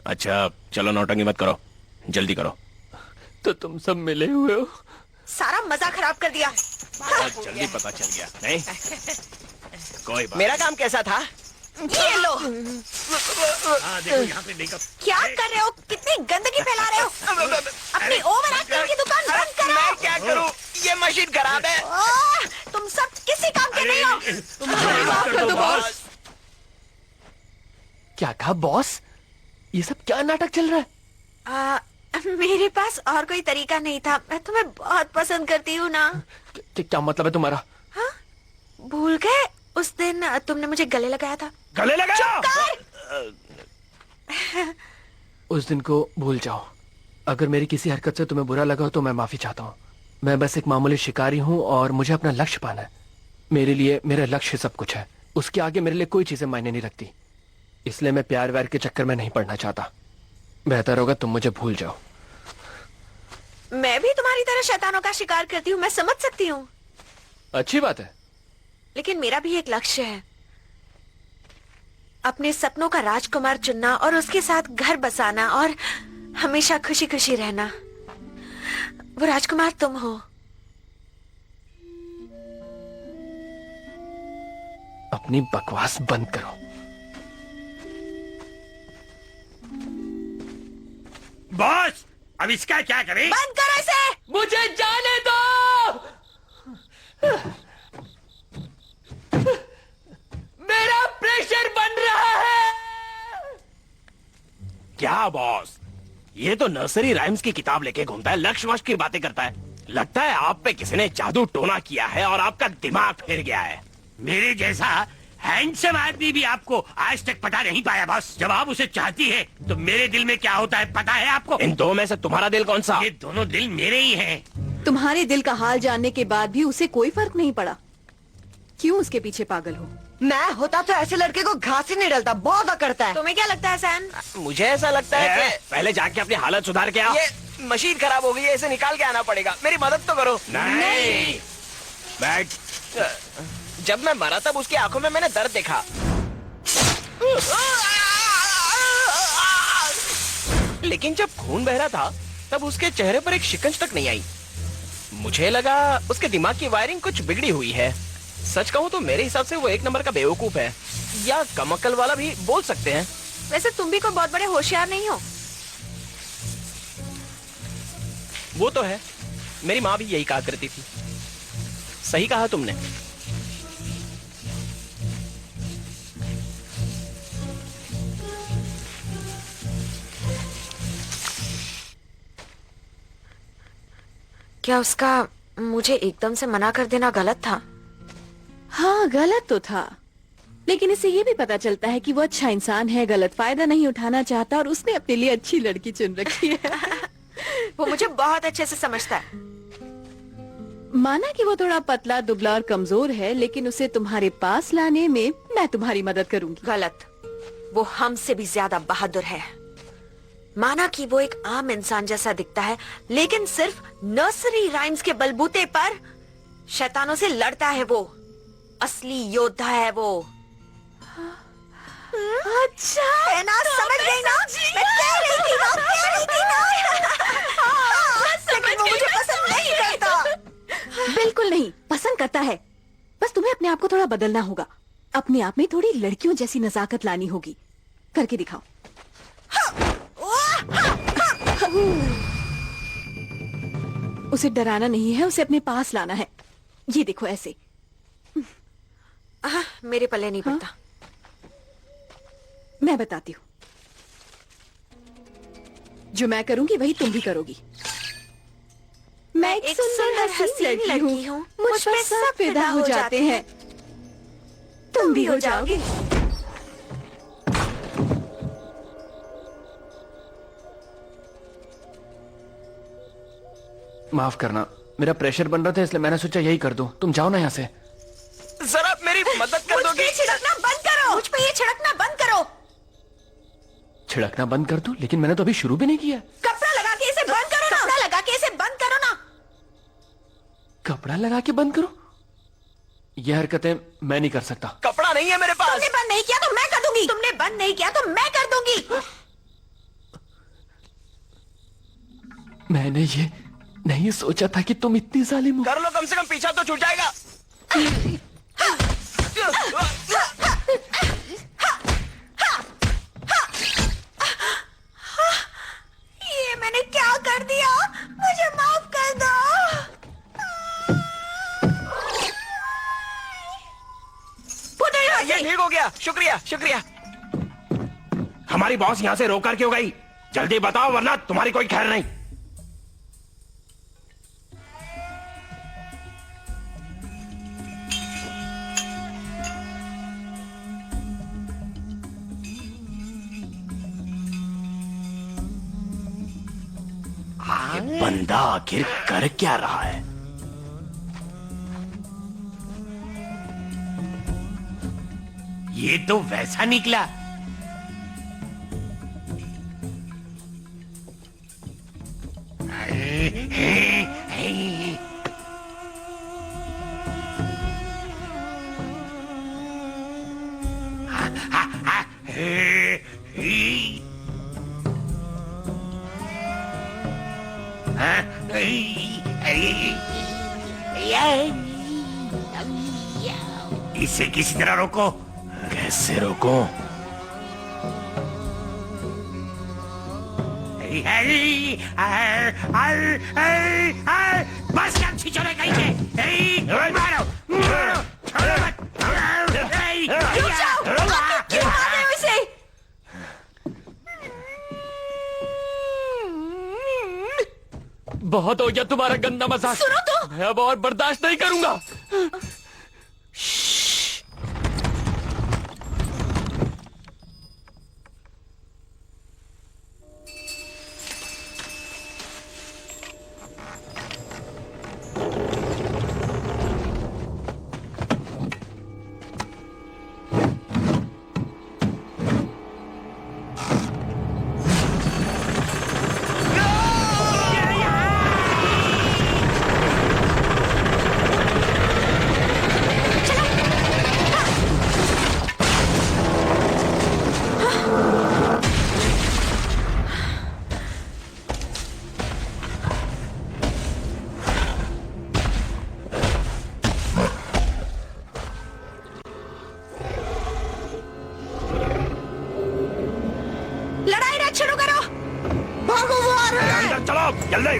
अच्छा चलो नौटंकी मत करो, जल्दी करो।
तो तुम सब मिले हुए हो।
सारा मजा खराब कर दिया।
बहुत जल्दी पता चल गया। नहीं कोई बात।
मेरा काम कैसा था?
ये लो।
देखो यहाँ पे मेकअप।
क्या कर रहे हो? कितनी गंदगी फैला रहे हो? अपनी ओवर एक्टिंग की दुकान बंद करो।
मैं क्या करूं? ये मशीन खराब है।
तुम सब किसी काम के नहीं हो।
क्या कहा बॉस? ये सब क्या नाटक चल रहा है?
मेरे पास और कोई तरीका नहीं था। मैं तुम्हें बहुत पसंद करती हूँ ना।
क्या मतलब है तुम्हारा?
हाँ? भूल गए उस दिन तुमने मुझे गले लगाया था।
गले लगाया?
उस दिन को भूल जाओ। अगर मेरी किसी हरकत से तुम्हें बुरा लगा हो तो मैं माफी चाहता हूँ। मैं बस एक मामूली शिकारी हूँ और मुझे अपना लक्ष्य पाना है। मेरे लिए मेरा लक्ष्य सब कुछ है। उसके आगे मेरे लिए कोई चीजें मायने नहीं रखती। इसलिए मैं प्यार व्यार के चक्कर में नहीं पड़ना चाहता। बेहतर होगा तुम मुझे भूल जाओ।
मैं भी तुम्हारी तरह शैतानों का शिकार करती हूँ, मैं समझ सकती हूँ।
अच्छी बात है।
लेकिन मेरा भी एक लक्ष्य है, अपने सपनों का राजकुमार चुनना और उसके साथ घर बसाना और हमेशा खुशी खुशी रहना। वो राजकुमार तुम हो।
अपनी बकवास बंद करो।
बॉस अब इसका क्या करें?
बंद करो इसे।
मुझे जाने दो। मेरा प्रेशर बन रहा है।
क्या बॉस, ये तो नर्सरी राइम्स की किताब लेके घूमता है, लक्ष्य वक्ष की बातें करता है। लगता है आप पे किसी ने जादू टोना किया है और आपका दिमाग फिर गया है। मेरे जैसा हैंडसम आदमी भी आपको आज तक पता नहीं पाया बॉस। जब आप उसे चाहती है तो मेरे दिल में क्या होता है पता है आपको? इन दो में से तुम्हारा दिल कौन सा? ये दोनों दिल मेरे ही हैं।
तुम्हारे दिल का हाल जानने के बाद भी उसे कोई फर्क नहीं पड़ा। क्यों उसके पीछे पागल हो?
मैं होता तो ऐसे लड़के को घास ही नहीं डलता, बहुत करता है।
तुम्हें क्या लगता है सैन?
मुझे ऐसा लगता है कि
पहले जाके अपनी हालत सुधार के आओ।
ये मशीन खराब हो गई है, इसे निकाल के आना पड़ेगा। मेरी मदद तो करो।
नहीं बैठ।
जब मैं मरा तब उसकी आंखों में मैंने दर्द देखा। लेकिन जब खून बह रहा था तब उसके चेहरे पर एक शिकंज तक नहीं आई। मुझे लगा उसके दिमाग की वायरिंग कुछ बिगड़ी हुई है। सच कहूँ तो मेरे हिसाब से वो एक नंबर का बेवकूफ है, या कम अक्ल वाला भी बोल सकते हैं।
वैसे तुम भी कोई बहुत बड़े होशियार नहीं हो।
वो तो है, मेरी माँ भी यही कहा करती थी। सही कहा तुमने।
क्या उसका मुझे एकदम से मना कर देना गलत था?
हाँ गलत तो था, लेकिन इससे ये भी पता चलता है कि वो अच्छा इंसान है, गलत फायदा नहीं उठाना चाहता और उसने अपने लिए अच्छी लड़की चुन रखी है।
वो मुझे बहुत अच्छे से समझता है।
माना कि वो थोड़ा पतला दुबला और कमजोर है, लेकिन उसे तुम्हारे पास लाने में मैं तुम्हारी मदद करूंगी।
गलत, वो हमसे भी ज्यादा बहादुर है। माना कि वो एक आम इंसान जैसा दिखता है, लेकिन सिर्फ नर्सरी राइम्स के बलबूते पर शैतानों से लड़ता है। वो असली योद्धा है वो।
अच्छा
है ना? समझ गई ना? मैं कह रही थी ना, कह रही थी ना। लेकिन वो मुझे पसंद नहीं करता।
बिल्कुल नहीं, पसंद करता है। बस तुम्हें अपने आप को थोड़ा बदलना होगा। अपने आप में थोड़ी लड़कियों जैसी नजाकत लानी होगी। करके दिखाओ। उसे डराना नहीं है, उसे अपने पास लाना है। ये देखो ऐसे।
मेरे पल्ले नहीं पड़ता।
मैं बताती हूँ, जो मैं करूंगी वही तुम भी करोगी। मैं एक सुंदर हसीन लड़की हूँ, मुझ पे सब फिदा हो जाते हैं। तुम भी हो जाओगे।
माफ करना, मेरा प्रेशर बन रहा था इसलिए मैंने सोचा यही कर दूं। तुम जाओ ना यहाँ से। जरा मेरी मदद कर दोगे?
मुझ पे छिड़कना बंद करो। मुझ पे ये छिड़कना बंद करो।
छिड़कना बंद कर दूं? लेकिन मैंने तो अभी शुरू भी नहीं किया।
कपड़ा लगा के इसे बंद करो ना। कपड़ा लगा के इसे बंद करो ना।
कपड़ा लगा के बंद करो? ये हरकतें मैं नहीं कर सकता।
कपड़ा नहीं है मेरे पास।
तुमने बंद नहीं किया तो मैं कर दूंगी। तुमने बंद नहीं किया तो मैं कर दूंगी।
मैंने ये नहीं सोचा था कि तुम इतनी जालिम हो।
कर लो, कम से कम पीछा तो छूट जाएगा।
ये मैंने क्या कर दिया? मुझे माफ कर दो।
ये ठीक हो गया, शुक्रिया शुक्रिया।
हमारी बॉस यहाँ से रोकर क्यों गई? जल्दी बताओ वरना तुम्हारी कोई खैर नहीं। ये बंदा आखिर कर क्या रहा है? ये तो वैसा निकला। इसे किसी तरह रोको। कैसे रोको? बस क्या छिछोरे कहीं से। मारो मारो, छोड़ो मत।
रुक जाओ। क्यों मार रहे हो इसे?
बहुत हो गया तुम्हारा गंदा मजाक।
सुनो तो।
मैं अब और बर्दाश्त नहीं करूंगा।
जल्दी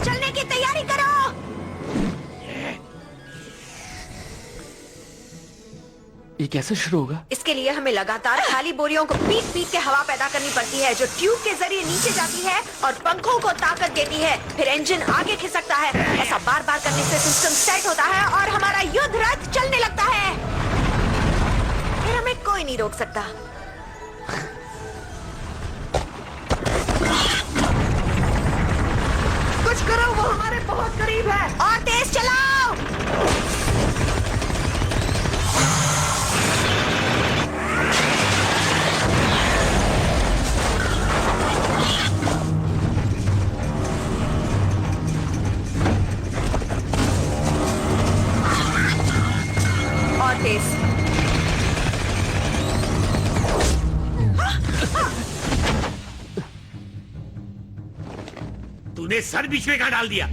चलने की तैयारी करो।
ये कैसे शुरू होगा?
इसके लिए हमें लगातार खाली बोरियों को पीट पीट के हवा पैदा करनी पड़ती है, जो ट्यूब के जरिए नीचे जाती है और पंखों को ताकत देती है। फिर इंजन आगे खिसकता है। ऐसा बार बार करने से सिस्टम सेट होता है और हमारा युद्ध रथ चलने लगता है। फिर हमें कोई नहीं रोक सकता। कुछ करो, वो हमारे बहुत करीब है। और तेज चलाओ। और तेज।
तूने सर बीच में कहाँ डाल दिया?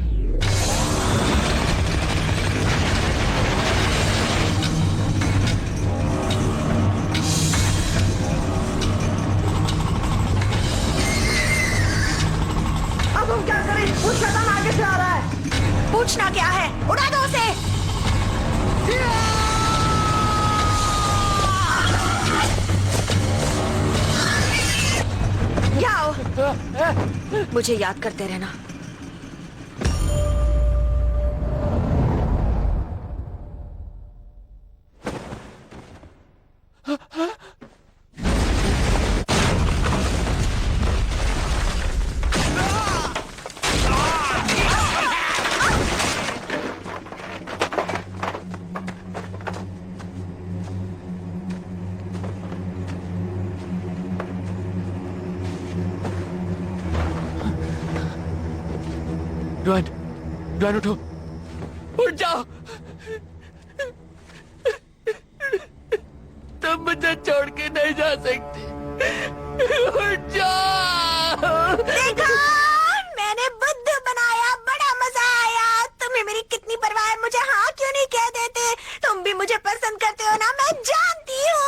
अब हम क्या करें? वो शैतान आगे से आ रहा है। पूछना क्या है? उड़ा दो उसे। जाओ। मुझे याद करते रहना।
डॉन उठो, उठ जाओ। तुम मुझे छोड़ के नहीं जा सकती। उठ जाओ।
देखो, मैंने बुद्ध बनाया, बड़ा मजा आया। तुम्हें मेरी कितनी परवाह है, मुझे हाँ क्यों नहीं कह देते? तुम भी मुझे पसंद करते हो ना, मैं जानती हूँ।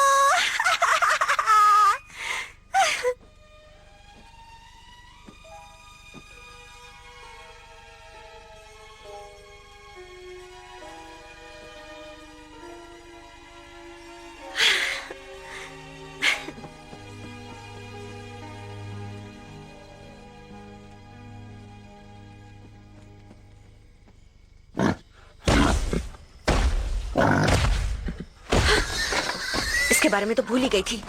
इसके बारे में तो भूल ही गई थी।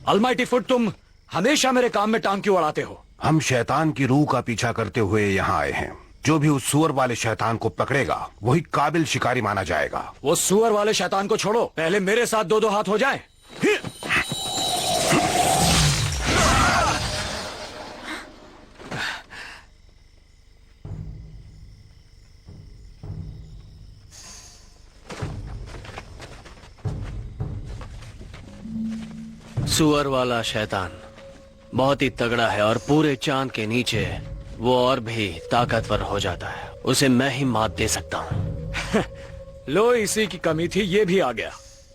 अलमाइटी फुट, तुम हमेशा मेरे काम में टांग क्यों अड़ाते हो?
हम शैतान की रूह का पीछा करते हुए यहाँ आए हैं। जो भी उस सुअर वाले शैतान को पकड़ेगा वही काबिल शिकारी माना जाएगा।
वो सुअर वाले शैतान को छोड़ो, पहले मेरे साथ दो दो हाथ हो जाएं।
सुअर वाला शैतान बहुत ही तगड़ा है और पूरे चांद के नीचे वो और भी ताकतवर हो जाता है। उसे मैं ही मात दे सकता हूँ।
लो, इसी की कमी थी, ये भी आ गया।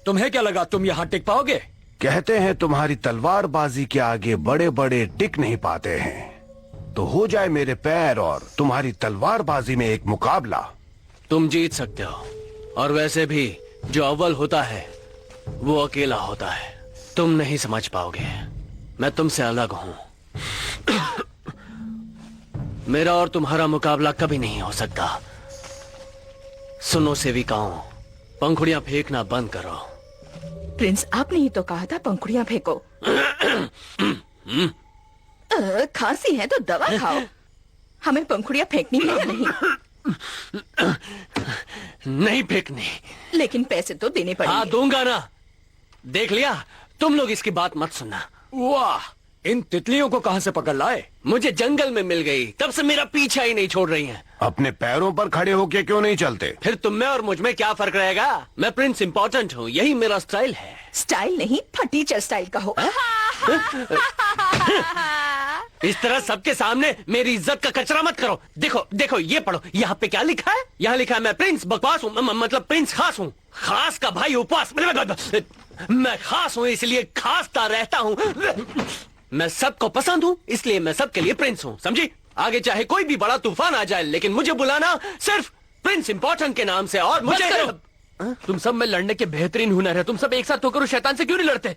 तुम्हें क्या लगा तुम यहाँ टिक पाओगे?
कहते हैं तुम्हारी तलवारबाजी के आगे बड़े बड़े टिक नहीं पाते हैं। तो हो जाए मेरे पैर और तुम्हारी तलवारबाजी में एक मुकाबला।
तुम जीत सकते हो, और वैसे भी जो अव्वल होता है वो अकेला होता है। तुम नहीं समझ पाओगे, मैं तुमसे अलग हूं। मेरा और तुम्हारा मुकाबला कभी नहीं हो सकता। सुनो सेविकाओं, पंखुड़ियां फेंकना बंद करो।
प्रिंस, आपने ही तो कहा था पंखुड़ियां फेंको। खांसी है तो दवा खाओ। हमें पंखुड़ियां फेंकनी है या नहीं?
नहीं फेंकनी,
लेकिन पैसे तो देने पड़ेंगे।
हाँ, दूंगा ना। देख लिया, तुम लोग इसकी बात मत सुनना।
वाह, इन तितलियों को कहां से पकड़ लाए?
मुझे जंगल में मिल गई, तब से मेरा पीछा ही नहीं छोड़ रही हैं।
अपने पैरों पर खड़े होके क्यों नहीं चलते?
फिर तुम में और मुझ में क्या फर्क रहेगा? मैं प्रिंस इम्पोर्टेंट हूँ, यही मेरा स्टाइल है।
स्टाइल नहीं, फटीचर स्टाइल का हो।
इस तरह सबके सामने मेरी इज्जत का कचरा मत करो। देखो देखो, ये पढ़ो, यहाँ पे क्या लिखा है? यहाँ लिखा है मैं प्रिंस बकवास हूँ, मतलब प्रिंस खास हूँ। खास का भाई उपवास, मैं खास हूँ इसलिए खासता रहता हूँ। मैं सबको पसंद हूँ इसलिए मैं सबके लिए प्रिंस हूँ, समझी? आगे चाहे कोई भी बड़ा तूफान आ जाए, लेकिन मुझे बुलाना सिर्फ प्रिंस इम्पोर्टेंट के नाम से। और मुझे
तुम सब में लड़ने के बेहतरीन हुनर है। तुम सब एक साथ होकर उस शैतान से क्यों नहीं लड़ते?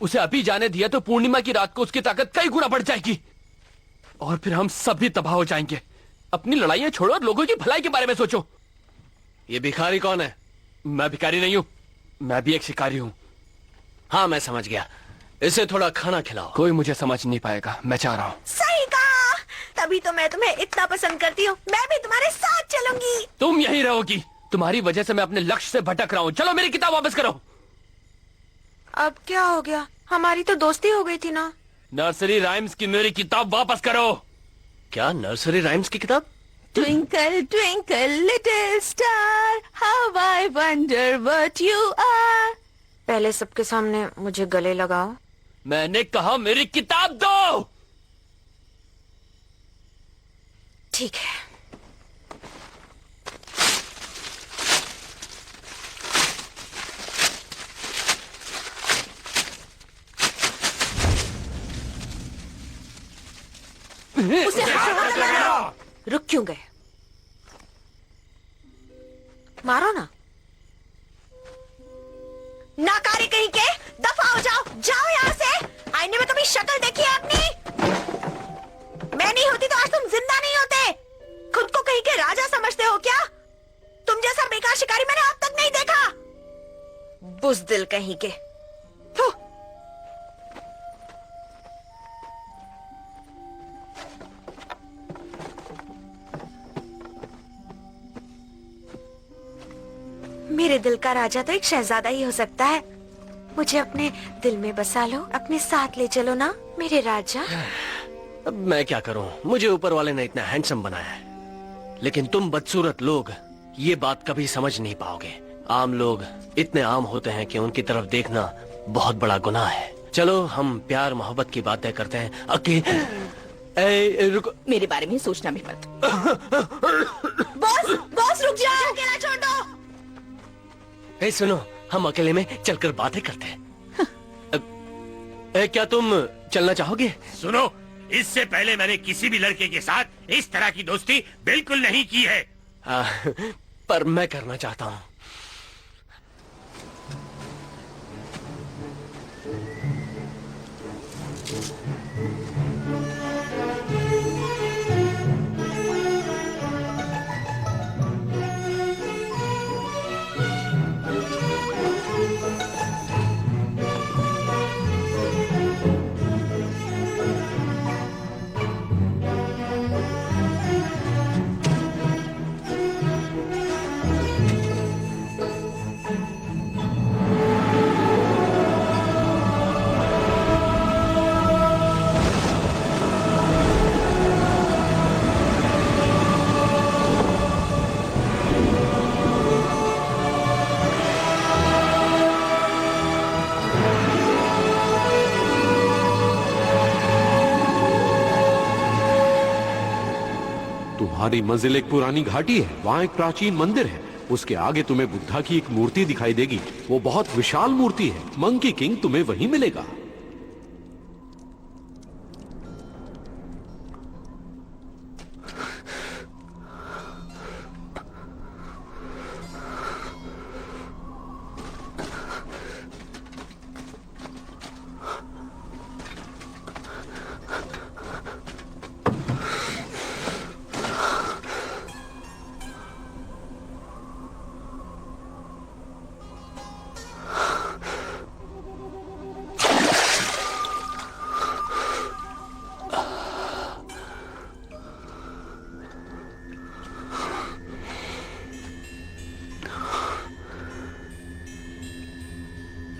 उसे अभी जाने दिया तो पूर्णिमा की रात को उसकी ताकत कई गुना बढ़ जाएगी और फिर हम सब भी तबाह हो जाएंगे। अपनी लड़ाइयां छोड़ो और लोगों की भलाई के बारे में सोचो।
ये भिखारी कौन है?
मैं भिखारी नहीं हूँ, मैं भी एक शिकारी हूँ।
हाँ, मैं समझ गया। इसे थोड़ा खाना खिलाओ।
कोई मुझे समझ नहीं पाएगा, मैं चाह रहा हूँ।
सही कहा, तभी तो मैं तुम्हें इतना पसंद करती हूँ। मैं भी तुम्हारे साथ चलूंगी।
तुम यहीं रहोगी। तुम्हारी वजह से मैं अपने लक्ष्य से भटक रहा हूँ। चलो मेरी किताब वापस करो।
अब क्या हो गया? हमारी तो दोस्ती हो गई थी ना।
नर्सरी राइम्स की मेरी किताब वापस करो।
क्या नर्सरी राइम्स की किताब?
Twinkle, twinkle, little star, how I wonder what you are.
पहले सबके सामने मुझे गले लगाओ।
मैंने कहा मेरी किताब दो।
ठीक है। उसे रुक क्यों गए? मारो ना। नाकारी कहीं के, दफा हो जाओ, जाओ यहाँ से। आईने में कभी शक्ल देखी है अपनी? मैं नहीं होती तो आज तुम जिंदा नहीं होते। खुद को कहीं के राजा समझते हो क्या? तुम जैसा बेकार शिकारी मैंने अब तक नहीं देखा। बुज़दिल कहीं के। थू। मेरे दिल का राजा तो एक शहजादा ही हो सकता है। मुझे अपने दिल में बसा लो, अपने साथ ले चलो ना मेरे राजा।
अब मैं क्या करूं? मुझे ऊपर वाले ने इतना हैंडसम बनाया है, लेकिन तुम बदसूरत लोग ये बात कभी समझ नहीं पाओगे। आम लोग इतने आम होते हैं कि उनकी तरफ देखना बहुत बड़ा गुनाह है। चलो हम प्यार मोहब्बत की बातें करते हैं। रुको,
मेरे बारे में सोचना भी मत।
बॉस, बॉस रुक जाओ, अकेला छोड़ दो।
सुनो, हम अकेले में चलकर बातें करते हैं। क्या तुम चलना चाहोगे?
सुनो, इससे पहले मैंने किसी भी लड़के के साथ इस तरह की दोस्ती बिल्कुल नहीं की है।
पर मैं करना चाहता हूँ।
तुम्हारी मंजिल एक पुरानी घाटी है, वहाँ एक प्राचीन मंदिर है। उसके आगे तुम्हें बुद्धा की एक मूर्ति दिखाई देगी। वो बहुत विशाल मूर्ति है। मंकी किंग तुम्हें वहीं मिलेगा।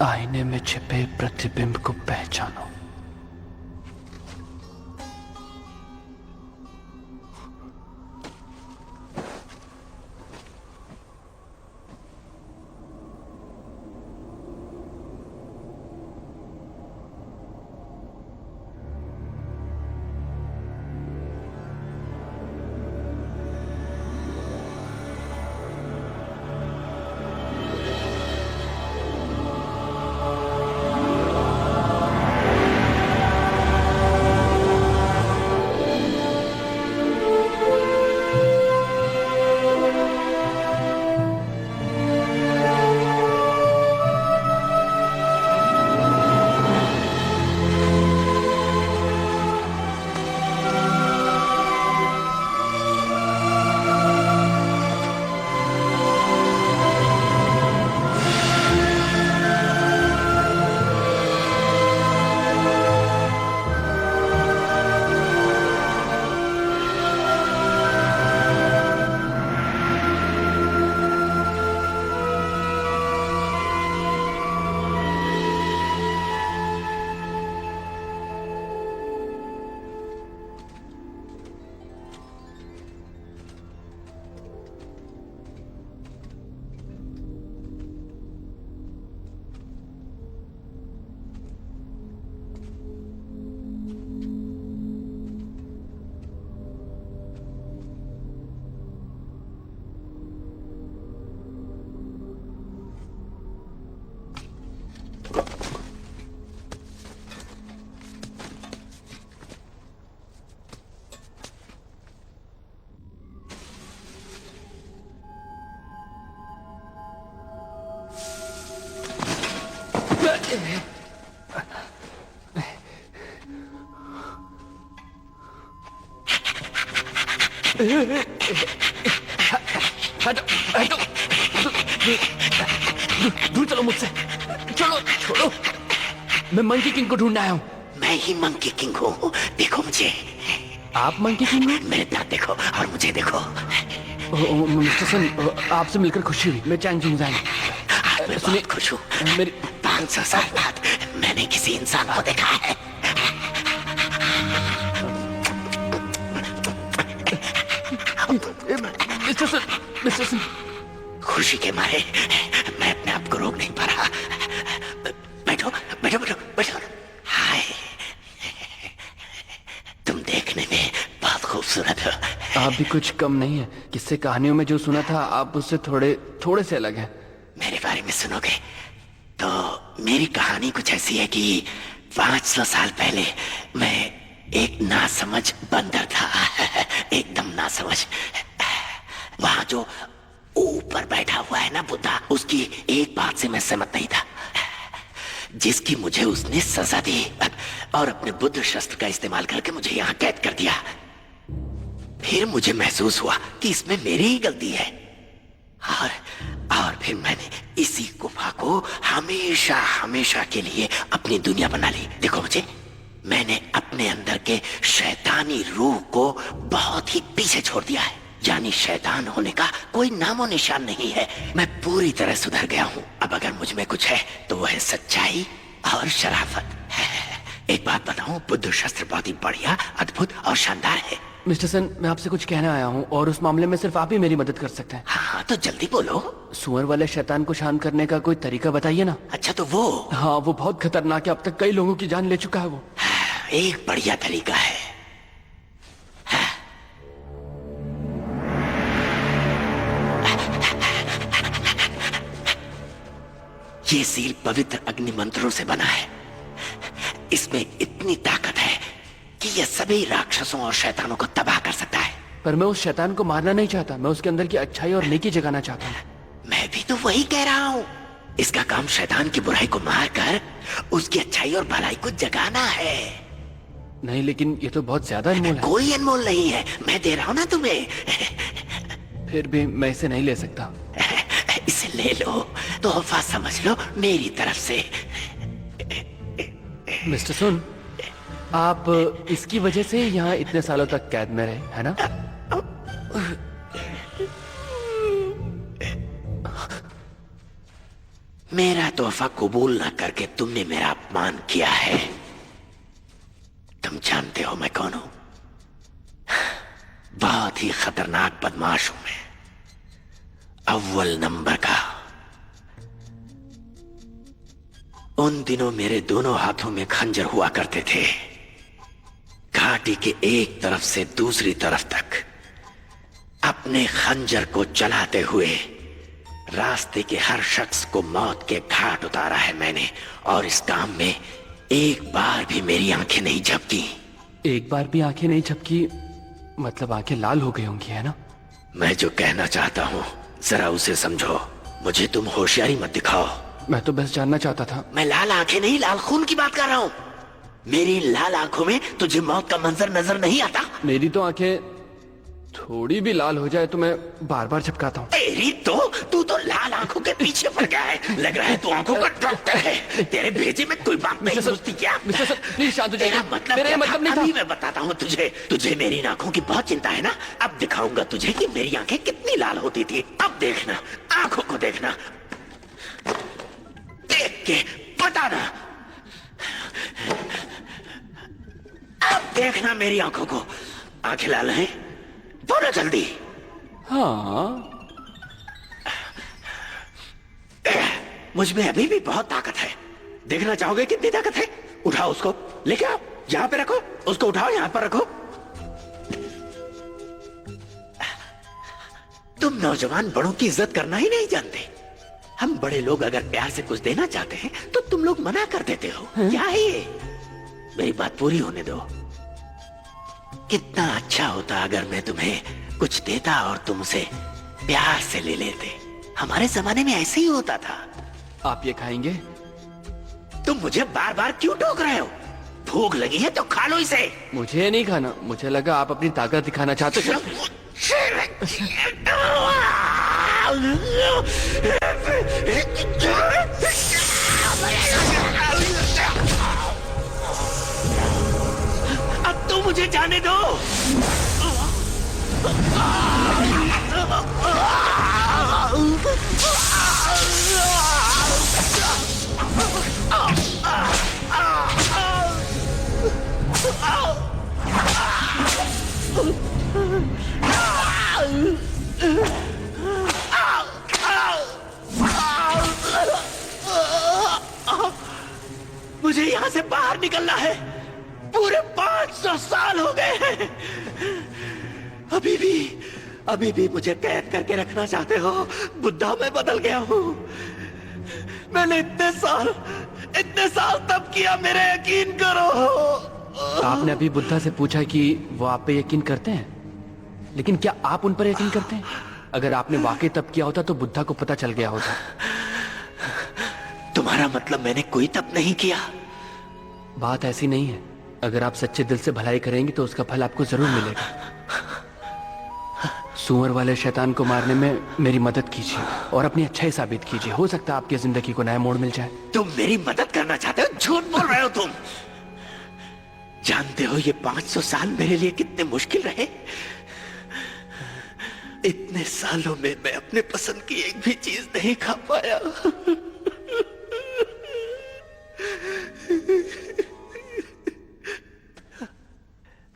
आईने में छिपे प्रतिबिंब को पहचानो। हटो हटो, दूर चलो मुझसे, चलो छोड़ो। मैं मंकी किंग को ढूंढने आया हूँ।
मैं ही मंकी किंग हूँ, देखो मुझे।
आप मंकी किंग हैं?
मेरे तरफ देखो और मुझे देखो।
मिस्टर सन, आपसे मिलकर खुशी हुई। मैं चैंग जुंगजान।
मैं बहुत खुश हूँ।
मेरी
500 साल बाद मैंने किसी इंसान को देखा है।
मिस्टर सन,
खुशी के मारे मैं अपने आप को रोक नहीं पा रहा। बैठो बैठो बैठो बैठो। हाय, तुम देखने में बहुत खूबसूरत हो।
आप भी कुछ कम नहीं है। किस्से कहानियों में जो सुना था आप उससे थोड़े से अलग हैं।
मेरे बारे में सुनोगे तो मेरी कहानी कुछ ऐसी है कि 500 साल पहले मैं एक नासमझ बंदर था। एकदम नासमझ। वहां जो ऊपर बैठा हुआ है ना बुद्धा, उसकी एक बात से मैं सहमत नहीं था, जिसकी मुझे उसने सजा दी और अपने बुद्ध शस्त्र का इस्तेमाल करके मुझे यहाँ कैद कर दिया। फिर मुझे महसूस हुआ कि इसमें मेरी ही गलती है और फिर मैंने इसी गुफा को हमेशा हमेशा के लिए अपनी दुनिया बना ली। देखो मुझे, मैंने अपने अंदर के शैतानी रूह को बहुत ही पीछे छोड़ दिया है। यानी शैतान होने का कोई नामो निशान नहीं है। मैं पूरी तरह सुधर गया हूँ। अब अगर मुझ में कुछ है तो वो है सच्चाई और शराफत। एक बात बताऊं, बुद्ध शस्त्र बहुत ही बढ़िया, अद्भुत और शानदार है।
मिस्टर सन, मैं आपसे कुछ कहने आया हूँ और उस मामले में सिर्फ आप ही मेरी मदद कर सकते हैं।
हाँ तो जल्दी बोलो।
सुअर वाले शैतान को शांत करने का कोई तरीका बताइए ना।
अच्छा तो वो?
हाँ, वो बहुत खतरनाक है। अब तक कई लोगों की जान ले चुका है वो।
एक बढ़िया तरीका है। ये सील पवित्र अग्नि मंत्रों से बना है। इसमें इतनी ताकत है कि यह सभी राक्षसों और शैतानों को तबाह कर सकता है।
पर मैं उस शैतान को मारना नहीं चाहता। मैं उसके अंदर की अच्छाई और नेकी जगाना चाहता हूँ।
मैं भी तो वही कह रहा हूँ। इसका काम शैतान की बुराई को मारकर उसकी अच्छाई और भलाई को जगाना है।
नहीं, लेकिन ये तो बहुत ज्यादा अनमोल है।
कोई अनमोल नहीं है, मैं दे रहा हूँ ना तुम्हें।
फिर भी मैं इसे नहीं ले सकता।
इसे ले लो, तोहफा समझ लो मेरी तरफ से।
मिस्टर सुन, आप इसकी वजह से यहाँ इतने सालों तक कैद में रहे, है ना?
मेरा तोहफा कबूल ना करके तुमने मेरा अपमान किया है। तुम जानते हो मैं कौन हूं? बहुत ही खतरनाक बदमाश हूं मैं, अव्वल नंबर का। उन दिनों मेरे दोनों हाथों में खंजर हुआ करते थे। घाटी के एक तरफ से दूसरी तरफ तक अपने खंजर को चलाते हुए रास्ते के हर शख्स को मौत के घाट उतारा है मैंने। और इस काम में एक बार भी मेरी आंखें नहीं झपकी।
एक बार भी आंखें नहीं झपकी मतलब आंखें लाल हो गई होंगी, है ना?
मैं जो कहना चाहता हूँ जरा उसे समझो। मुझे तुम होशियारी मत दिखाओ।
मैं तो बस जानना चाहता था।
मैं लाल आंखें नहीं, लाल खून की बात कर रहा हूँ। मेरी लाल आंखों में तुझे मौत का मंजर नजर नहीं आता?
मेरी तो आंखें थोड़ी भी लाल हो जाए तो मैं बार बार झपकाता हूँ।
तेरी तो तू तो लाल आंखों के पीछे पड़ गया है। लग रहा है तू आंखों का डॉक्टर है। तेरे भेजे में कोई बात नहीं घुसती क्या?
मिस्टर सर, प्लीज शांत हो जाइए।
तेरा मतलब
मेरा
क्या
मतलब
था?
नहीं था।
अभी मैं बताता हूँ तुझे मेरी आंखों की बहुत चिंता है ना। अब दिखाऊंगा तुझे कि मेरी आंखें कितनी लाल होती थी। अब देखना, आंखों को देखना, देख के बताना। अब देखना मेरी आंखों को। आंखें लाल हैं? बोलो जल्दी।
हाँ,
मुझ में अभी भी बहुत ताकत है। देखना चाहोगे कितनी ताकत है? उठाओ उसको, लेके आओ, यहाँ पे रखो। उसको उठाओ, यहाँ पर रखो। तुम नौजवान बड़ों की इज्जत करना ही नहीं जानते। हम बड़े लोग अगर प्यार से कुछ देना चाहते हैं तो तुम लोग मना कर देते हो। क्या है ये? मेरी बात पूरी होने दो। कितना अच्छा होता अगर मैं तुम्हें कुछ देता और तुम उसे प्यार से ले लेते। हमारे जमाने में ऐसे ही होता था।
आप ये खाएंगे?
तुम मुझे बार बार क्यों टोक रहे हो? भूख लगी है तो खा लो इसे।
मुझे नहीं खाना, मुझे लगा आप अपनी ताकत दिखाना चाहते हो।
अब तो मुझे जाने दो। मुझे यहाँ से बाहर निकलना है। पूरे 500 साल हो गए हैं। अभी भी मुझे कैद करके रखना चाहते हो? बुद्धा मैं बदल गया हूँ। मैंने इतने साल तब किया, मेरे यकीन करो।
आपने अभी बुद्धा से पूछा कि वो आप पे यकीन करते हैं, लेकिन क्या आप उन पर यकीन करते हैं? अगर आपने वाकई तब किया होता तो बुद्धा को पता चल गया होता।
तुम्हारा मतलब मैंने कोई तप नहीं किया?
बात ऐसी नहीं है। अगर आप सच्चे दिल से भलाई करेंगे तो उसका फल आपको जरूर मिलेगा। सुअर वाले शैतान को मारने में मेरी मदद कीजिए और अपनी अच्छाई साबित कीजिए। हो सकता है आपकी जिंदगी को नया मोड़ मिल जाए।
तुम मेरी मदद करना चाहते हो? झूठ बोल रहे हो तुम। जानते हो ये 500 साल मेरे लिए कितने मुश्किल रहे? इतने सालों में मैं अपने पसंद की एक भी चीज नहीं खा पाया।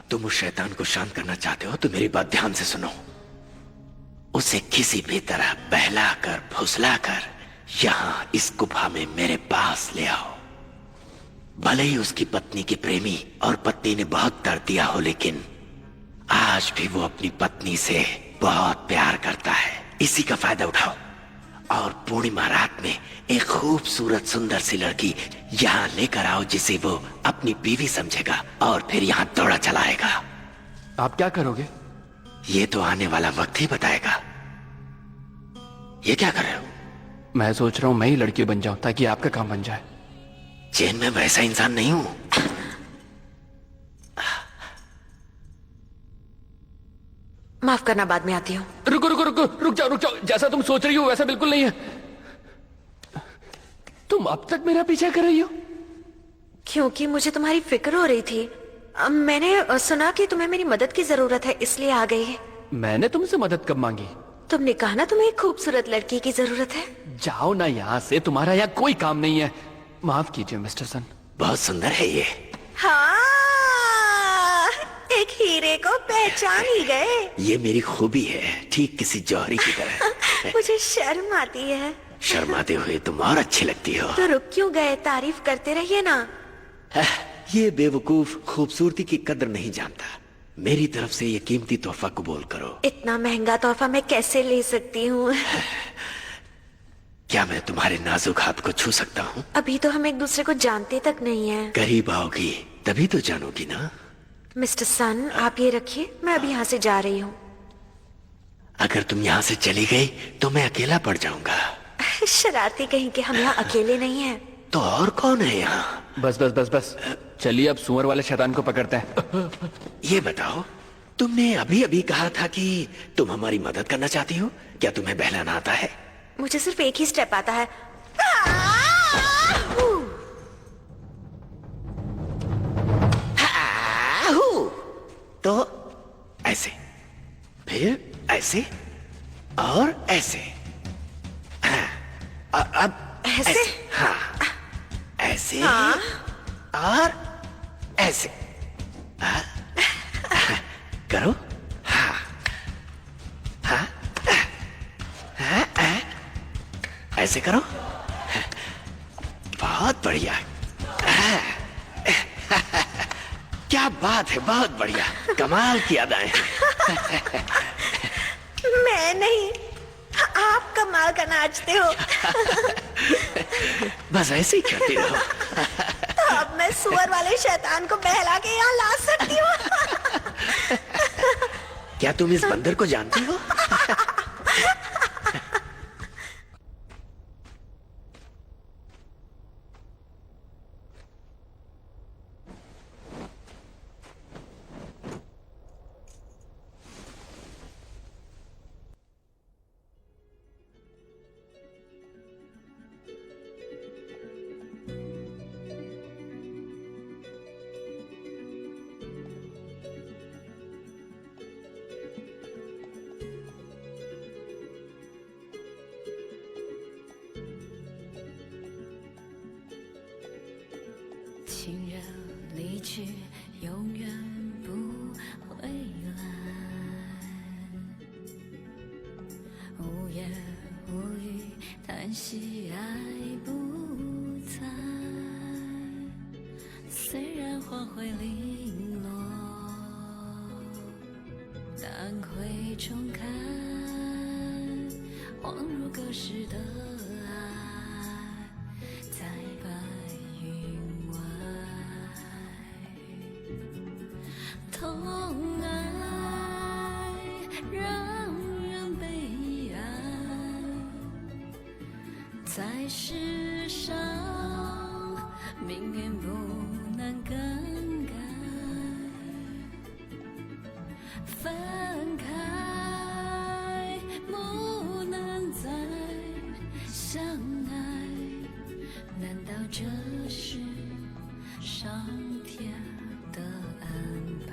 तुम उस शैतान को शांत करना चाहते हो तो मेरी बात ध्यान से सुनो। उसे किसी भी तरह बहलाकर फुसलाकर यहां इस गुफा में मेरे पास ले आओ। भले ही उसकी पत्नी के प्रेमी और पत्नी ने बहुत दर्द दिया हो, लेकिन आज भी वो अपनी पत्नी से बहुत प्यार करता है। इसी का फायदा उठाओ और पूर्णिमा रात में एक खूबसूरत सुंदर सी लड़की यहाँ लेकर आओ जिसे वो अपनी बीवी समझेगा और फिर यहाँ दौड़ा चलाएगा।
आप क्या करोगे?
ये तो आने वाला वक्त ही बताएगा। ये क्या कर रहे हो?
मैं सोच रहा हूँ मैं ही लड़की बन जाऊं ताकि आपका काम बन जाए।
चैन में वैसा इंसान नहीं हूं।
माफ करना, बाद में आती हूँ।
रुक जाओ। जैसा तुम सोच रही हो वैसा बिल्कुल नहीं है। तुम अब तक मेरा पीछा कर रही हो?
क्योंकि मुझे तुम्हारी फिक्र हो रही थी। मैंने सुना कि तुम्हें मेरी मदद की जरूरत है, इसलिए आ गई।
मैंने तुमसे मदद कब मांगी?
तुमने कहा ना तुम्हें एक खूबसूरत लड़की की जरूरत है।
जाओ ना यहाँ से, तुम्हारा यहाँ कोई काम नहीं है। माफ कीजिए मिस्टर सन।
बहुत सुंदर है ये।
हाँ, एक हीरे को पहचान ही गए।
ये मेरी खूबी है, ठीक किसी जौहरी की तरह।
मुझे शर्म आती है।
शर्माते हुए तुम और अच्छी लगती हो।
तो रुक क्यों गए? तारीफ करते रहिए ना।
ये बेवकूफ खूबसूरती की कदर नहीं जानता। मेरी तरफ से ये कीमती तोहफा कबूल करो।
इतना महंगा तोहफा मैं कैसे ले सकती हूँ?
क्या मैं तुम्हारे नाजुक हाथ को छू सकता हूँ?
अभी तो हम एक दूसरे को जानते तक नहीं है।
करीब आओगी तभी तो जानोगी ना।
मिस्टर सन, आप ये रखिए, मैं अभी यहाँ से जा रही हूँ।
अगर तुम यहाँ से चली गई तो मैं अकेला पड़ जाऊंगा।
शरारती कहीं के, हम यहाँ अकेले नहीं हैं।
तो और कौन है यहाँ?
बस। चलिए अब सुअर वाले शैतान को पकड़ते हैं।
ये बताओ, तुमने अभी अभी कहा था कि तुम हमारी मदद करना चाहती हो। क्या तुम्हें बहलाना आता है?
मुझे सिर्फ एक ही स्टेप आता है।
तो ऐसे, फिर ऐसे और ऐसे। अब
ऐसे?
हाँ, ऐसे
हाँ?
और ऐसे। करो। हाँ, हाँ, ऐसे करो। बहुत बढ़िया। क्या बात है, बहुत बढ़िया, कमाल की अदाएं।
मैं नहीं, आप कमाल का नाचते हो।
बस ऐसे ही करती रहो।
तो अब मैं सुअर वाले शैतान को बहला के यहाँ ला सकती हूँ।
क्या तुम इस बंदर को जानती हो?
去，永远不回来。无言无语，叹息爱不在。虽然花会零落，但会重开，恍如隔世的爱，在白云外。痛爱让人悲哀，在世上命运不能更改，分开不能再相爱，难道这是上天的安排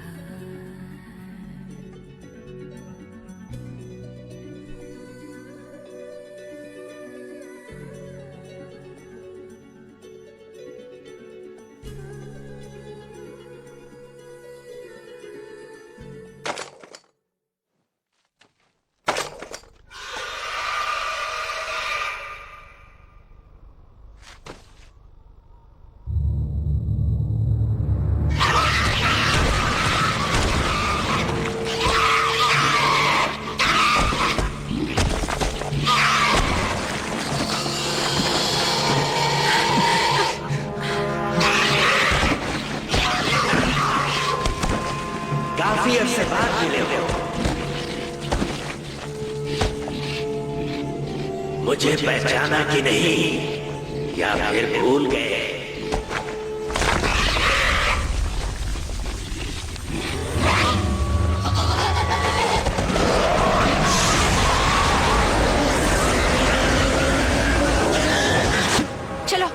？काफी
अरसे बाद मिले हो। मुझे पहचाना कि नहीं, या फिर भूल गए?
चलो।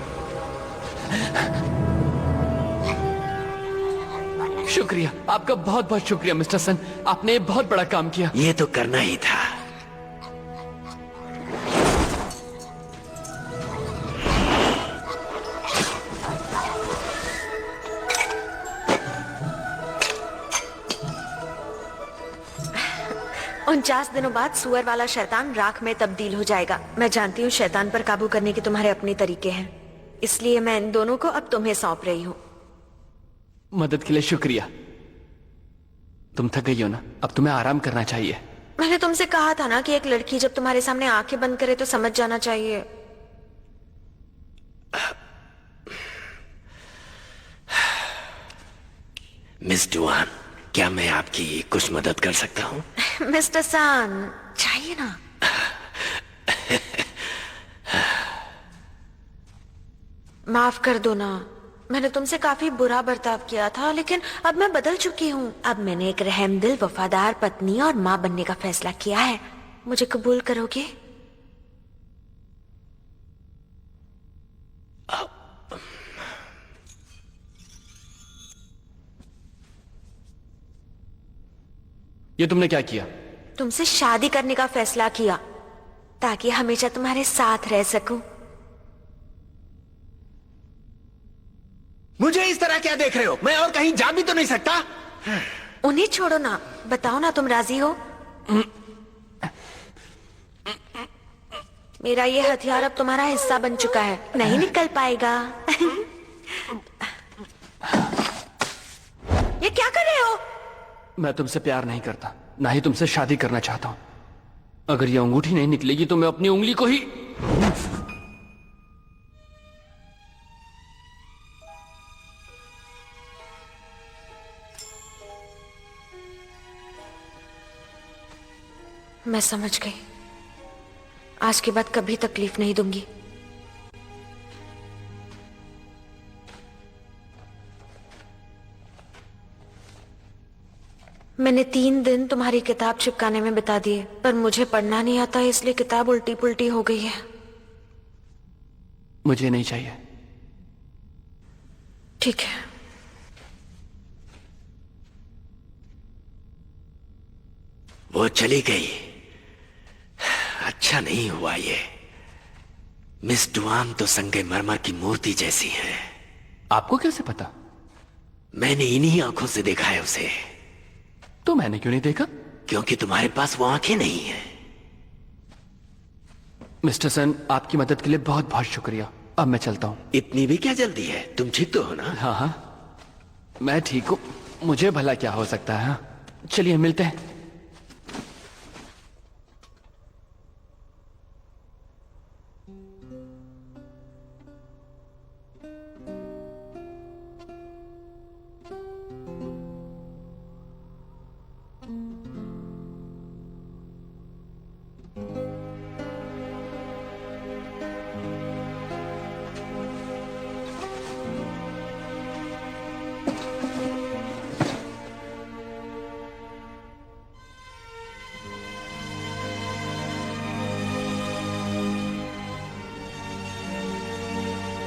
शुक्रिया, आपका बहुत बहुत शुक्रिया मिस्टर सन, आपने बहुत बड़ा काम किया।
ये तो करना ही था।
उनचास दिनों बाद सुअर वाला शैतान राख में तब्दील हो जाएगा। मैं जानती हूँ शैतान पर काबू करने के तुम्हारे अपने तरीके हैं, इसलिए मैं इन दोनों को अब तुम्हें सौंप रही हूँ।
मदद के लिए शुक्रिया। तुम थक गई हो ना, अब तुम्हें आराम करना चाहिए।
मैंने तुमसे कहा था ना कि एक लड़की जब तुम्हारे सामने आंखें बंद करे तो समझ जाना चाहिए।
मिस डुआन, क्या मैं आपकी कुछ मदद कर सकता हूँ?
मिस्टर सान, चाहिए ना। माफ कर दो ना, मैंने तुमसे काफी बुरा बर्ताव किया था, लेकिन अब मैं बदल चुकी हूँ। अब मैंने एक रहमदिल, वफादार पत्नी और माँ बनने का फैसला किया है। मुझे कबूल करोगे?
ये तुमने क्या किया?
तुमसे शादी करने का फैसला किया ताकि हमेशा तुम्हारे साथ रह सकूं।
मुझे इस तरह क्या देख रहे हो? मैं और कहीं जा भी तो नहीं सकता।
उन्हें छोड़ो ना, बताओ ना तुम राजी हो? मेरा ये हथियार अब तुम्हारा हिस्सा बन चुका है, नहीं निकल पाएगा। ये क्या कर रहे हो?
मैं तुमसे प्यार नहीं करता, ना ही तुमसे शादी करना चाहता हूं। अगर ये अंगूठी नहीं निकलेगी तो मैं अपनी उंगली को ही...
मैं समझ गई। आज के बाद कभी तकलीफ नहीं दूंगी। मैंने 3 दिन तुम्हारी किताब चिपकाने में बिता दिए, पर मुझे पढ़ना नहीं आता, इसलिए किताब उल्टी पुल्टी हो गई है।
मुझे नहीं चाहिए।
ठीक है।
वो चली गई। अच्छा नहीं हुआ ये। मिस डुआन तो संगे मरमर की मूर्ति जैसी है।
आपको कैसे पता?
मैंने इन्हीं आंखों से देखा है उसे।
तो मैंने क्यों नहीं देखा?
क्योंकि तुम्हारे पास वो आंखें नहीं है।
मिस्टर सन, आपकी मदद के लिए बहुत बहुत शुक्रिया। अब मैं चलता हूँ।
इतनी भी क्या जल्दी है? तुम ठीक तो हो ना?
हाँ हाँ, मैं ठीक हूँ। मुझे भला क्या हो सकता है? हाँ? चलिए मिलते हैं।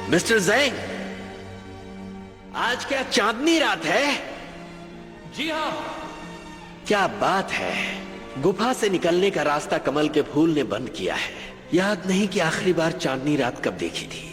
मिस्टर ज़ैंग, आज क्या चांदनी रात है?
जी हाँ।
क्या बात है। गुफा से निकलने का रास्ता कमल के फूल ने बंद किया है। याद नहीं कि आखिरी बार चांदनी रात कब देखी थी।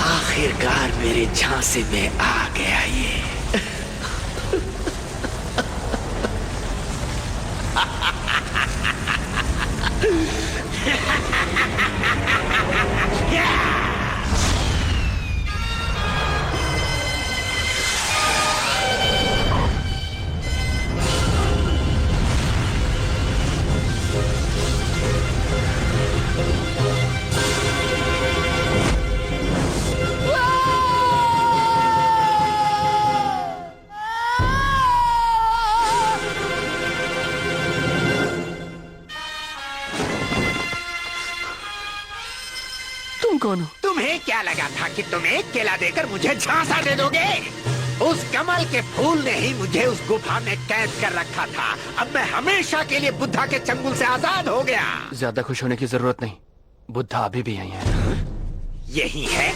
आखिरकार मेरे झांसे में आ गया ये।
कौन हो?
तुम्हें क्या लगा था कि तुम एक केला देकर मुझे झांसा दे दोगे? उस कमल के फूल ने ही मुझे उस गुफा में कैद कर रखा था। अब मैं हमेशा के लिए बुद्धा के चंगुल से आजाद हो गया।
ज्यादा खुश होने की जरूरत नहीं, बुद्धा अभी भी यही है।
यही है?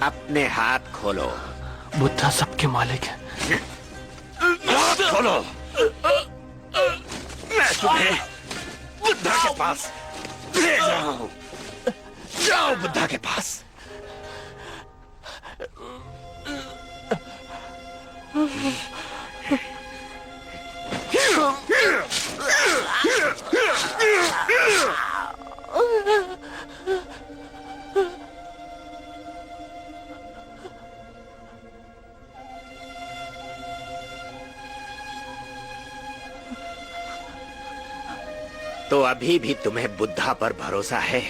अपने हाथ खोलो।
बुद्धा सबके मालिक है।
हाथ खोलो। मैं तुम्हें बुद्धा के पास ले जाऊं। जाओ बुद्धा के पास। तो अभी भी तुम्हें बुद्धा पर भरोसा है?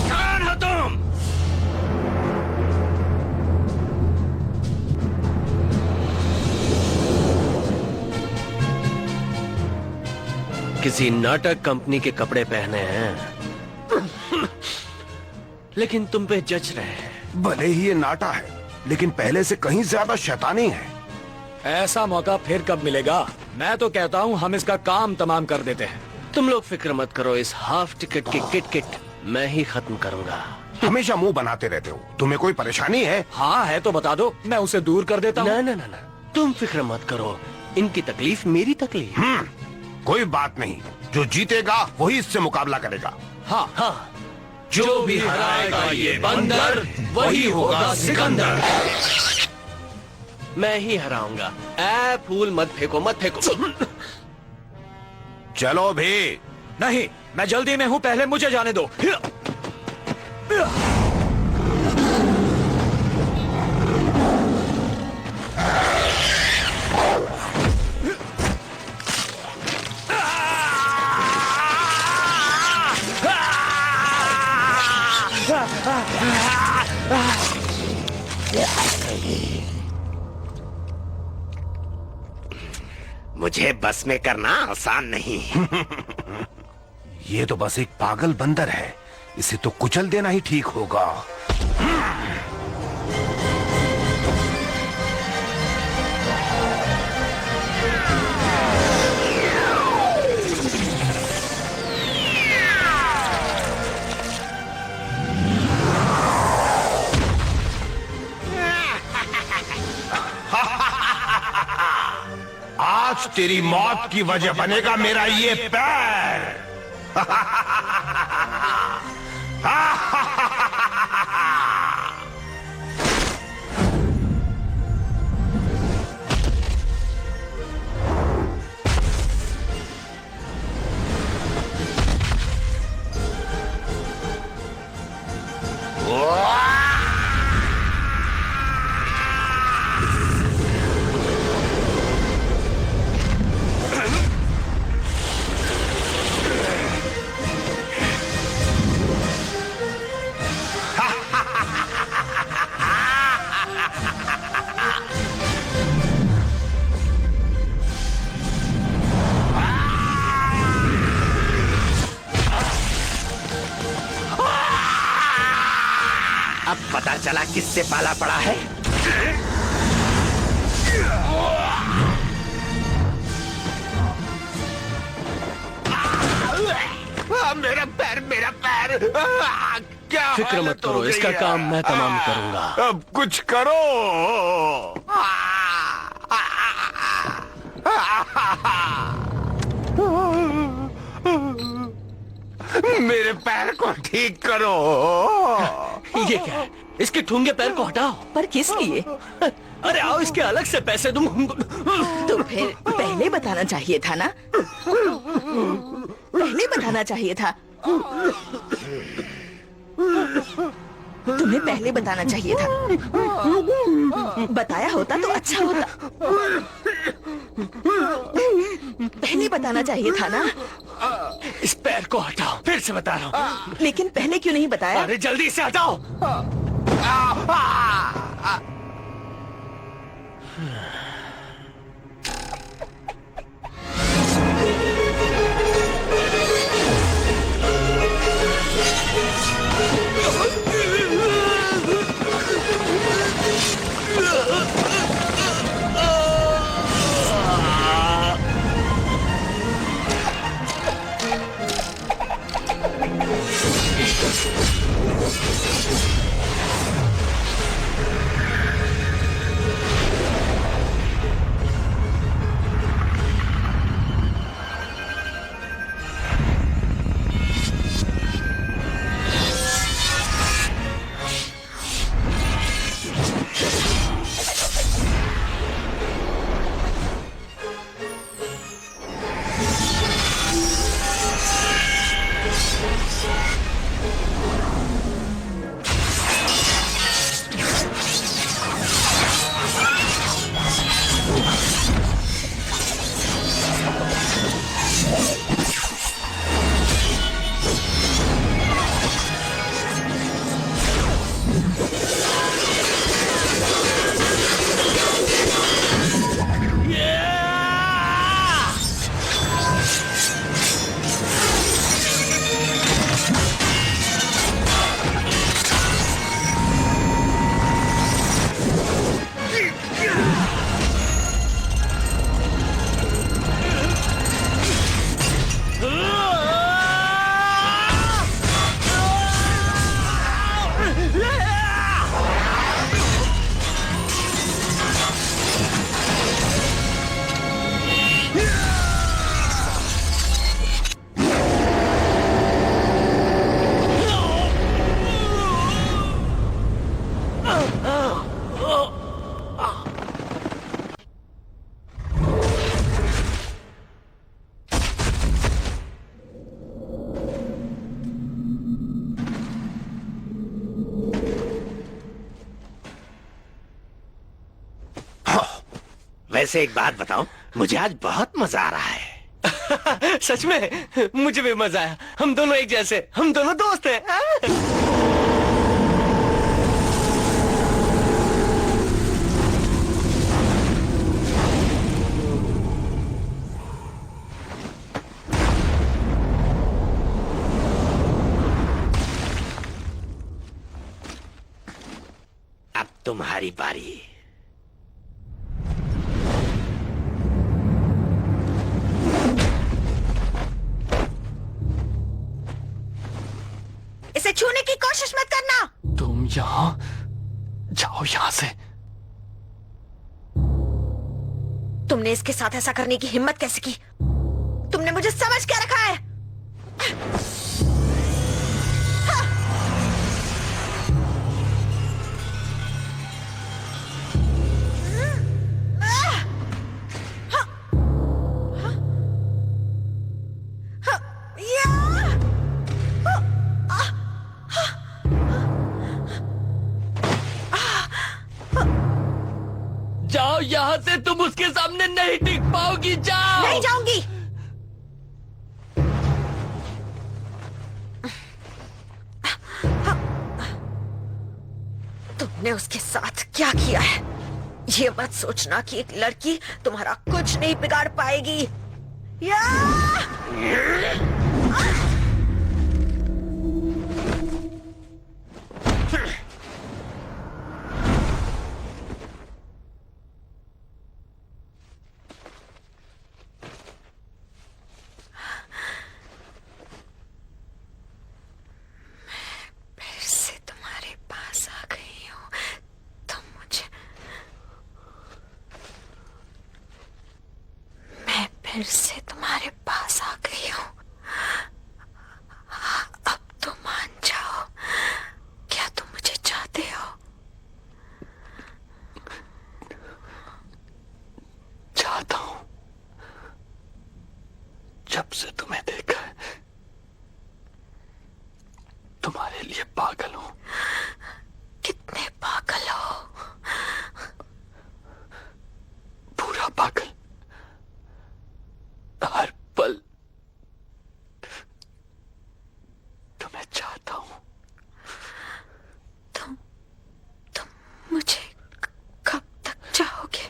कौन हो तुम?
किसी नाटक कंपनी के कपड़े पहने हैं, लेकिन तुम पे जच रहे हैं।
भले ही ये नाटा है, लेकिन पहले से कहीं ज्यादा शैतानी है।
ऐसा मौका फिर कब मिलेगा? मैं तो कहता हूँ हम इसका काम तमाम कर देते हैं।
तुम लोग फिक्र मत करो, इस हाफ टिकट की किट मैं ही खत्म करूंगा।
हमेशा मुंह बनाते रहते हो, तुम्हें कोई परेशानी है?
हाँ है तो बता दो, मैं उसे दूर कर देता हूँ।
ना, तुम फिक्र मत करो, इनकी तकलीफ मेरी तकलीफ।
कोई बात नहीं, जो जीतेगा वही इससे मुकाबला करेगा।
हाँ, जो भी हराएगा ये बंदर वही होगा सिकंदर। मैं ही हराऊंगा। ऐ फूल मत फेंको, मत फेंको।
चलो भी।
नहीं, मैं जल्दी में हूँ, पहले मुझे जाने दो।
मुझे बस में करना आसान नहीं।
ये तो बस एक पागल बंदर है, इसे तो कुचल देना ही ठीक होगा। आज तेरी मौत की वजह बनेगा मेरा ये पैर।
अब पता चला किससे पाला पड़ा है।
मेरा पैर, मेरा पैर। क्या
फिक्र मत करो, इसका काम मैं तमाम करूंगा।
अब कुछ करो।
मेरे पैर को ठीक करो।
ये क्या है? इसके ठूंगे पैर को हटाओ।
पर किस लिए?
अरे आओ, इसके अलग से पैसे दूं।
तो फिर पहले बताना चाहिए था ना। पहले बताना चाहिए था। तुम्हें पहले बताना चाहिए था। बताया होता तो अच्छा होता। पहले बताना चाहिए था ना।
इस पैर को हटाओ, फिर से बता रहा हूँ।
लेकिन पहले क्यों नहीं बताया?
अरे जल्दी से हटाओ।
वैसे एक बात बताऊं, मुझे आज बहुत मजा आ रहा है।
सच में मुझे भी मजा आया। हम दोनों एक जैसे, हम दोनों दोस्त हैं।
तुम्हारी बारी।
इसे छूने की कोशिश मत करना।
तुम यहाँ जाओ यहाँ से।
तुमने इसके साथ ऐसा करने की हिम्मत कैसे की? तुमने मुझे समझ क्या रखा है?
जाओ यहाँ से, तुम उसके सामने नहीं टिक पाओगी। जाओ।
नहीं जाऊंगी। तुमने उसके साथ क्या किया है? ये मत सोचना कि एक लड़की तुम्हारा कुछ नहीं बिगाड़ पाएगी। या! फिर से तुम्हारे पास आ गई हूँ। अब तो मान जाओ, क्या तुम मुझे चाहते हो?
चाहता हूँ। जब से तुम्हें देखा है, तुम्हारे लिए पागल हूँ।
कितने पागल हो?
पूरा पागल। हर पल तुम्हें चाहता हूं।
तुम मुझे कब तक चाहोगे?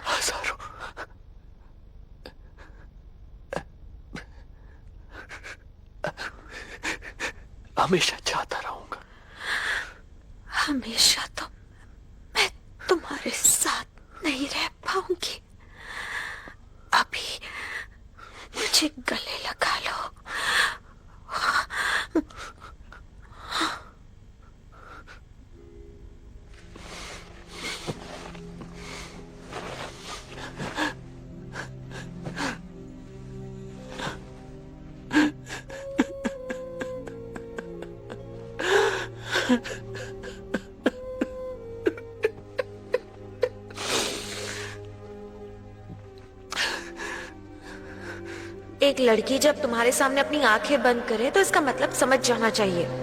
हजारों। हमेशा चाहता रहूंगा।
हमेशा तो मैं तुम्हारे साथ नहीं रह पाऊंगी। अभी मुझे गले लगा लो। एक लड़की जब तुम्हारे सामने अपनी आंखें बंद करे तो इसका मतलब समझ जाना चाहिए।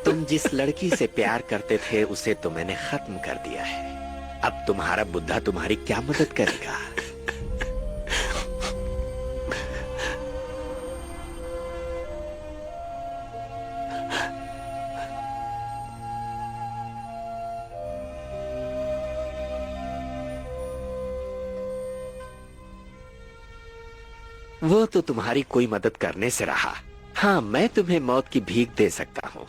तुम जिस लड़की से प्यार करते थे उसे तो मैंने खत्म कर दिया है। अब तुम्हारा बुद्धा तुम्हारी क्या मदद करेगा? वो तो तुम्हारी कोई मदद करने से रहा। हाँ, मैं तुम्हें मौत की भीख दे सकता हूँ।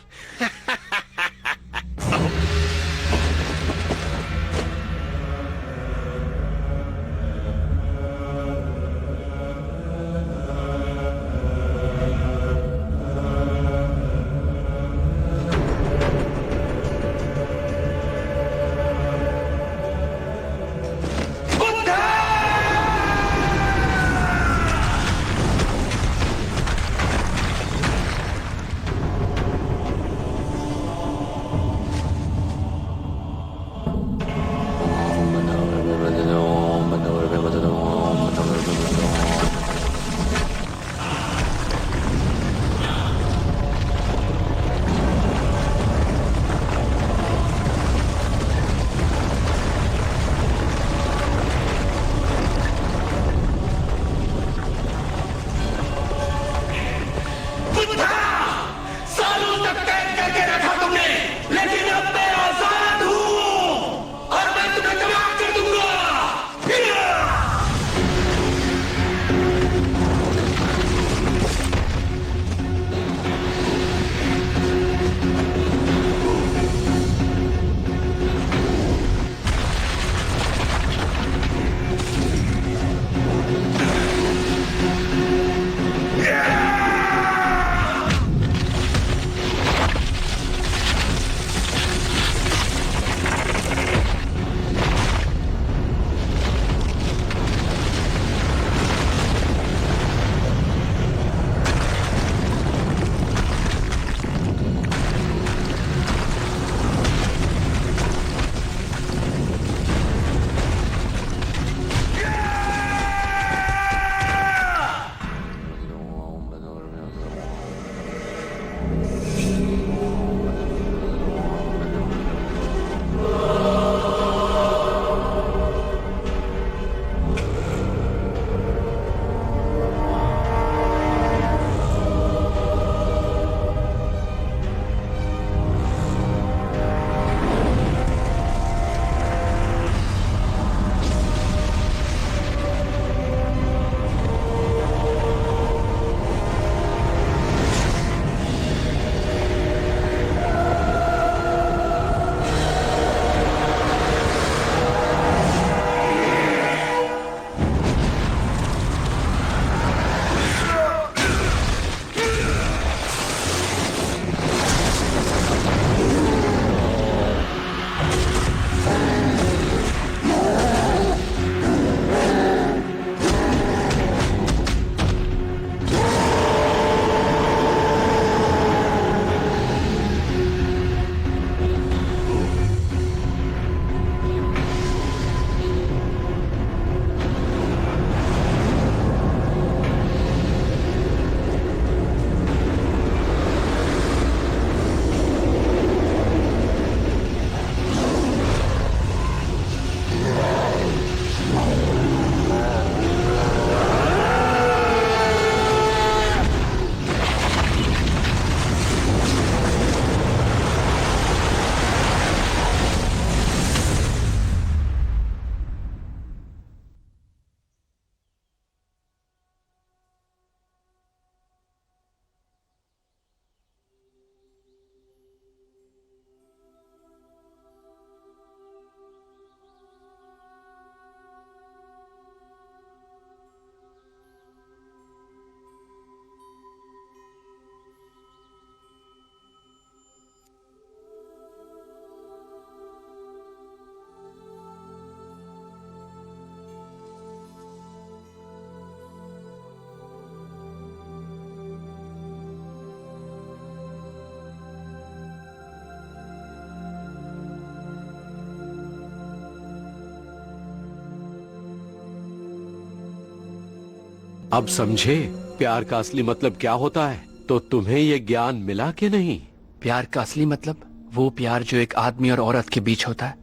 अब समझे प्यार का असली मतलब क्या होता है? तो तुम्हें ये ज्ञान मिला कि नहीं?
प्यार का असली मतलब वो प्यार जो एक आदमी और औरत के बीच होता है।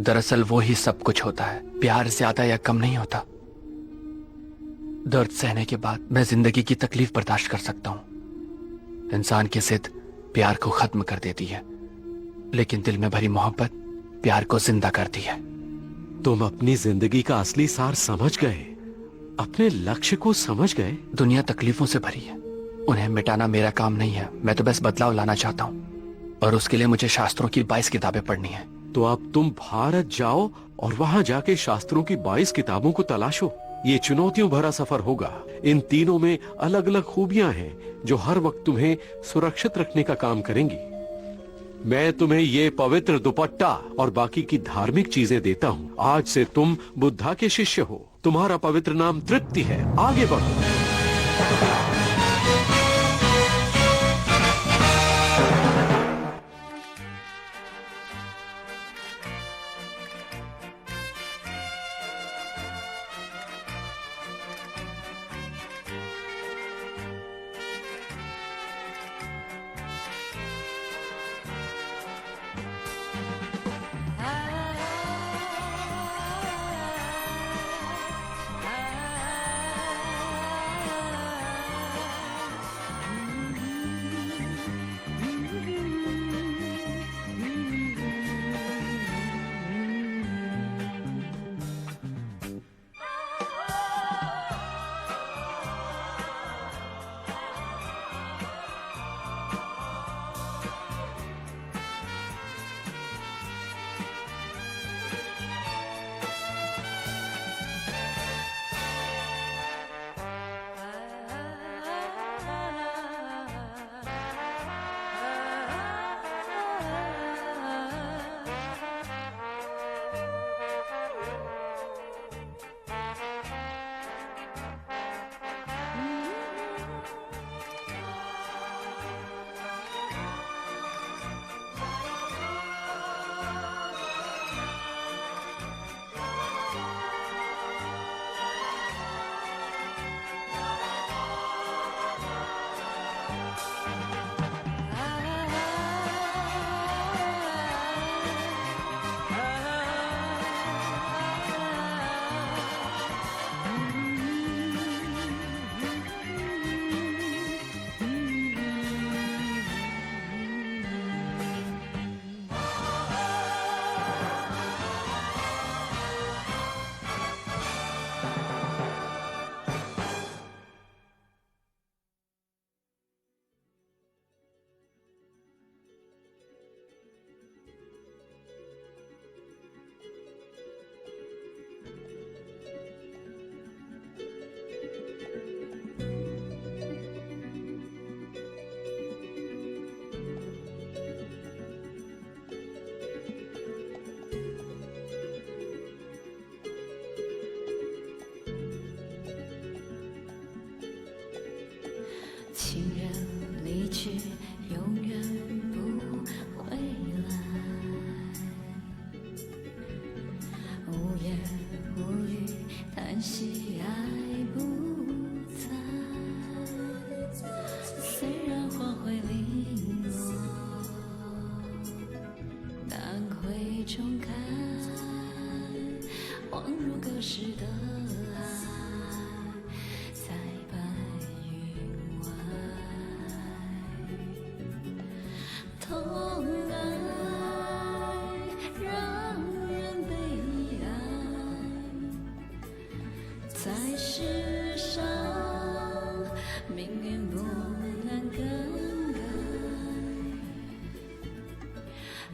दरअसल वो ही सब कुछ होता है। प्यार ज्यादा या कम नहीं होता। दर्द सहने के बाद मैं जिंदगी की तकलीफ बर्दाश्त कर सकता हूं। इंसान की जिद प्यार को खत्म कर देती है, लेकिन दिल में भरी मोहब्बत प्यार को जिंदा करती है।
तुम अपनी जिंदगी का असली सार समझ गए, अपने लक्ष्य को समझ गए।
दुनिया तकलीफों से भरी है, उन्हें मिटाना मेरा काम नहीं है। मैं तो बस बदलाव लाना चाहता हूँ, और उसके लिए मुझे शास्त्रों की 22 किताबें पढ़नी है।
तो अब तुम भारत जाओ और वहां जाके शास्त्रों की 22 किताबों को तलाशो। ये चुनौतियों भरा सफर होगा। इन तीनों में अलग अलग खूबियां हैं जो हर वक्त तुम्हें सुरक्षित रखने का काम करेंगी। मैं तुम्हें ये पवित्र दुपट्टा और बाकी की धार्मिक चीजें देता हूँ। आज से तुम बुद्धा के शिष्य हो। तुम्हारा पवित्र नाम तृप्ति है। आगे बढ़ो।
情人离去，永远不回来。无言无语，叹息爱不在。虽然花会零落，但会重开，恍如隔世的爱。痛爱让人悲哀，在世上命运不能更改，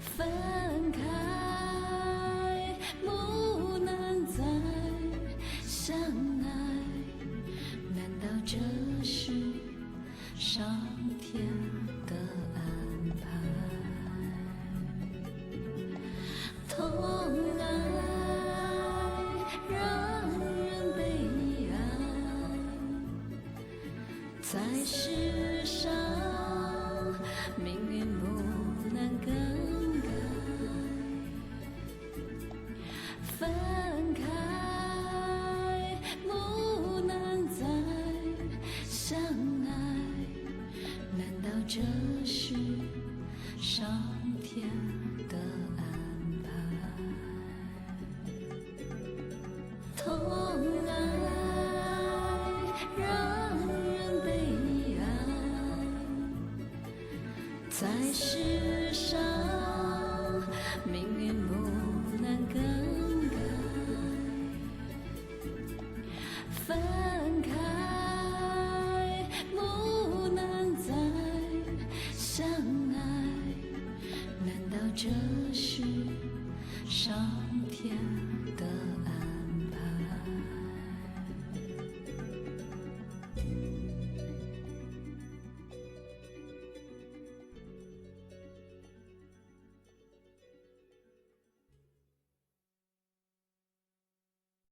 分开不能再相爱，难道这是上天的安排？痛爱让人悲哀，在世上命运不能更改，分开不能再痛爱，让人悲哀，在世上命运不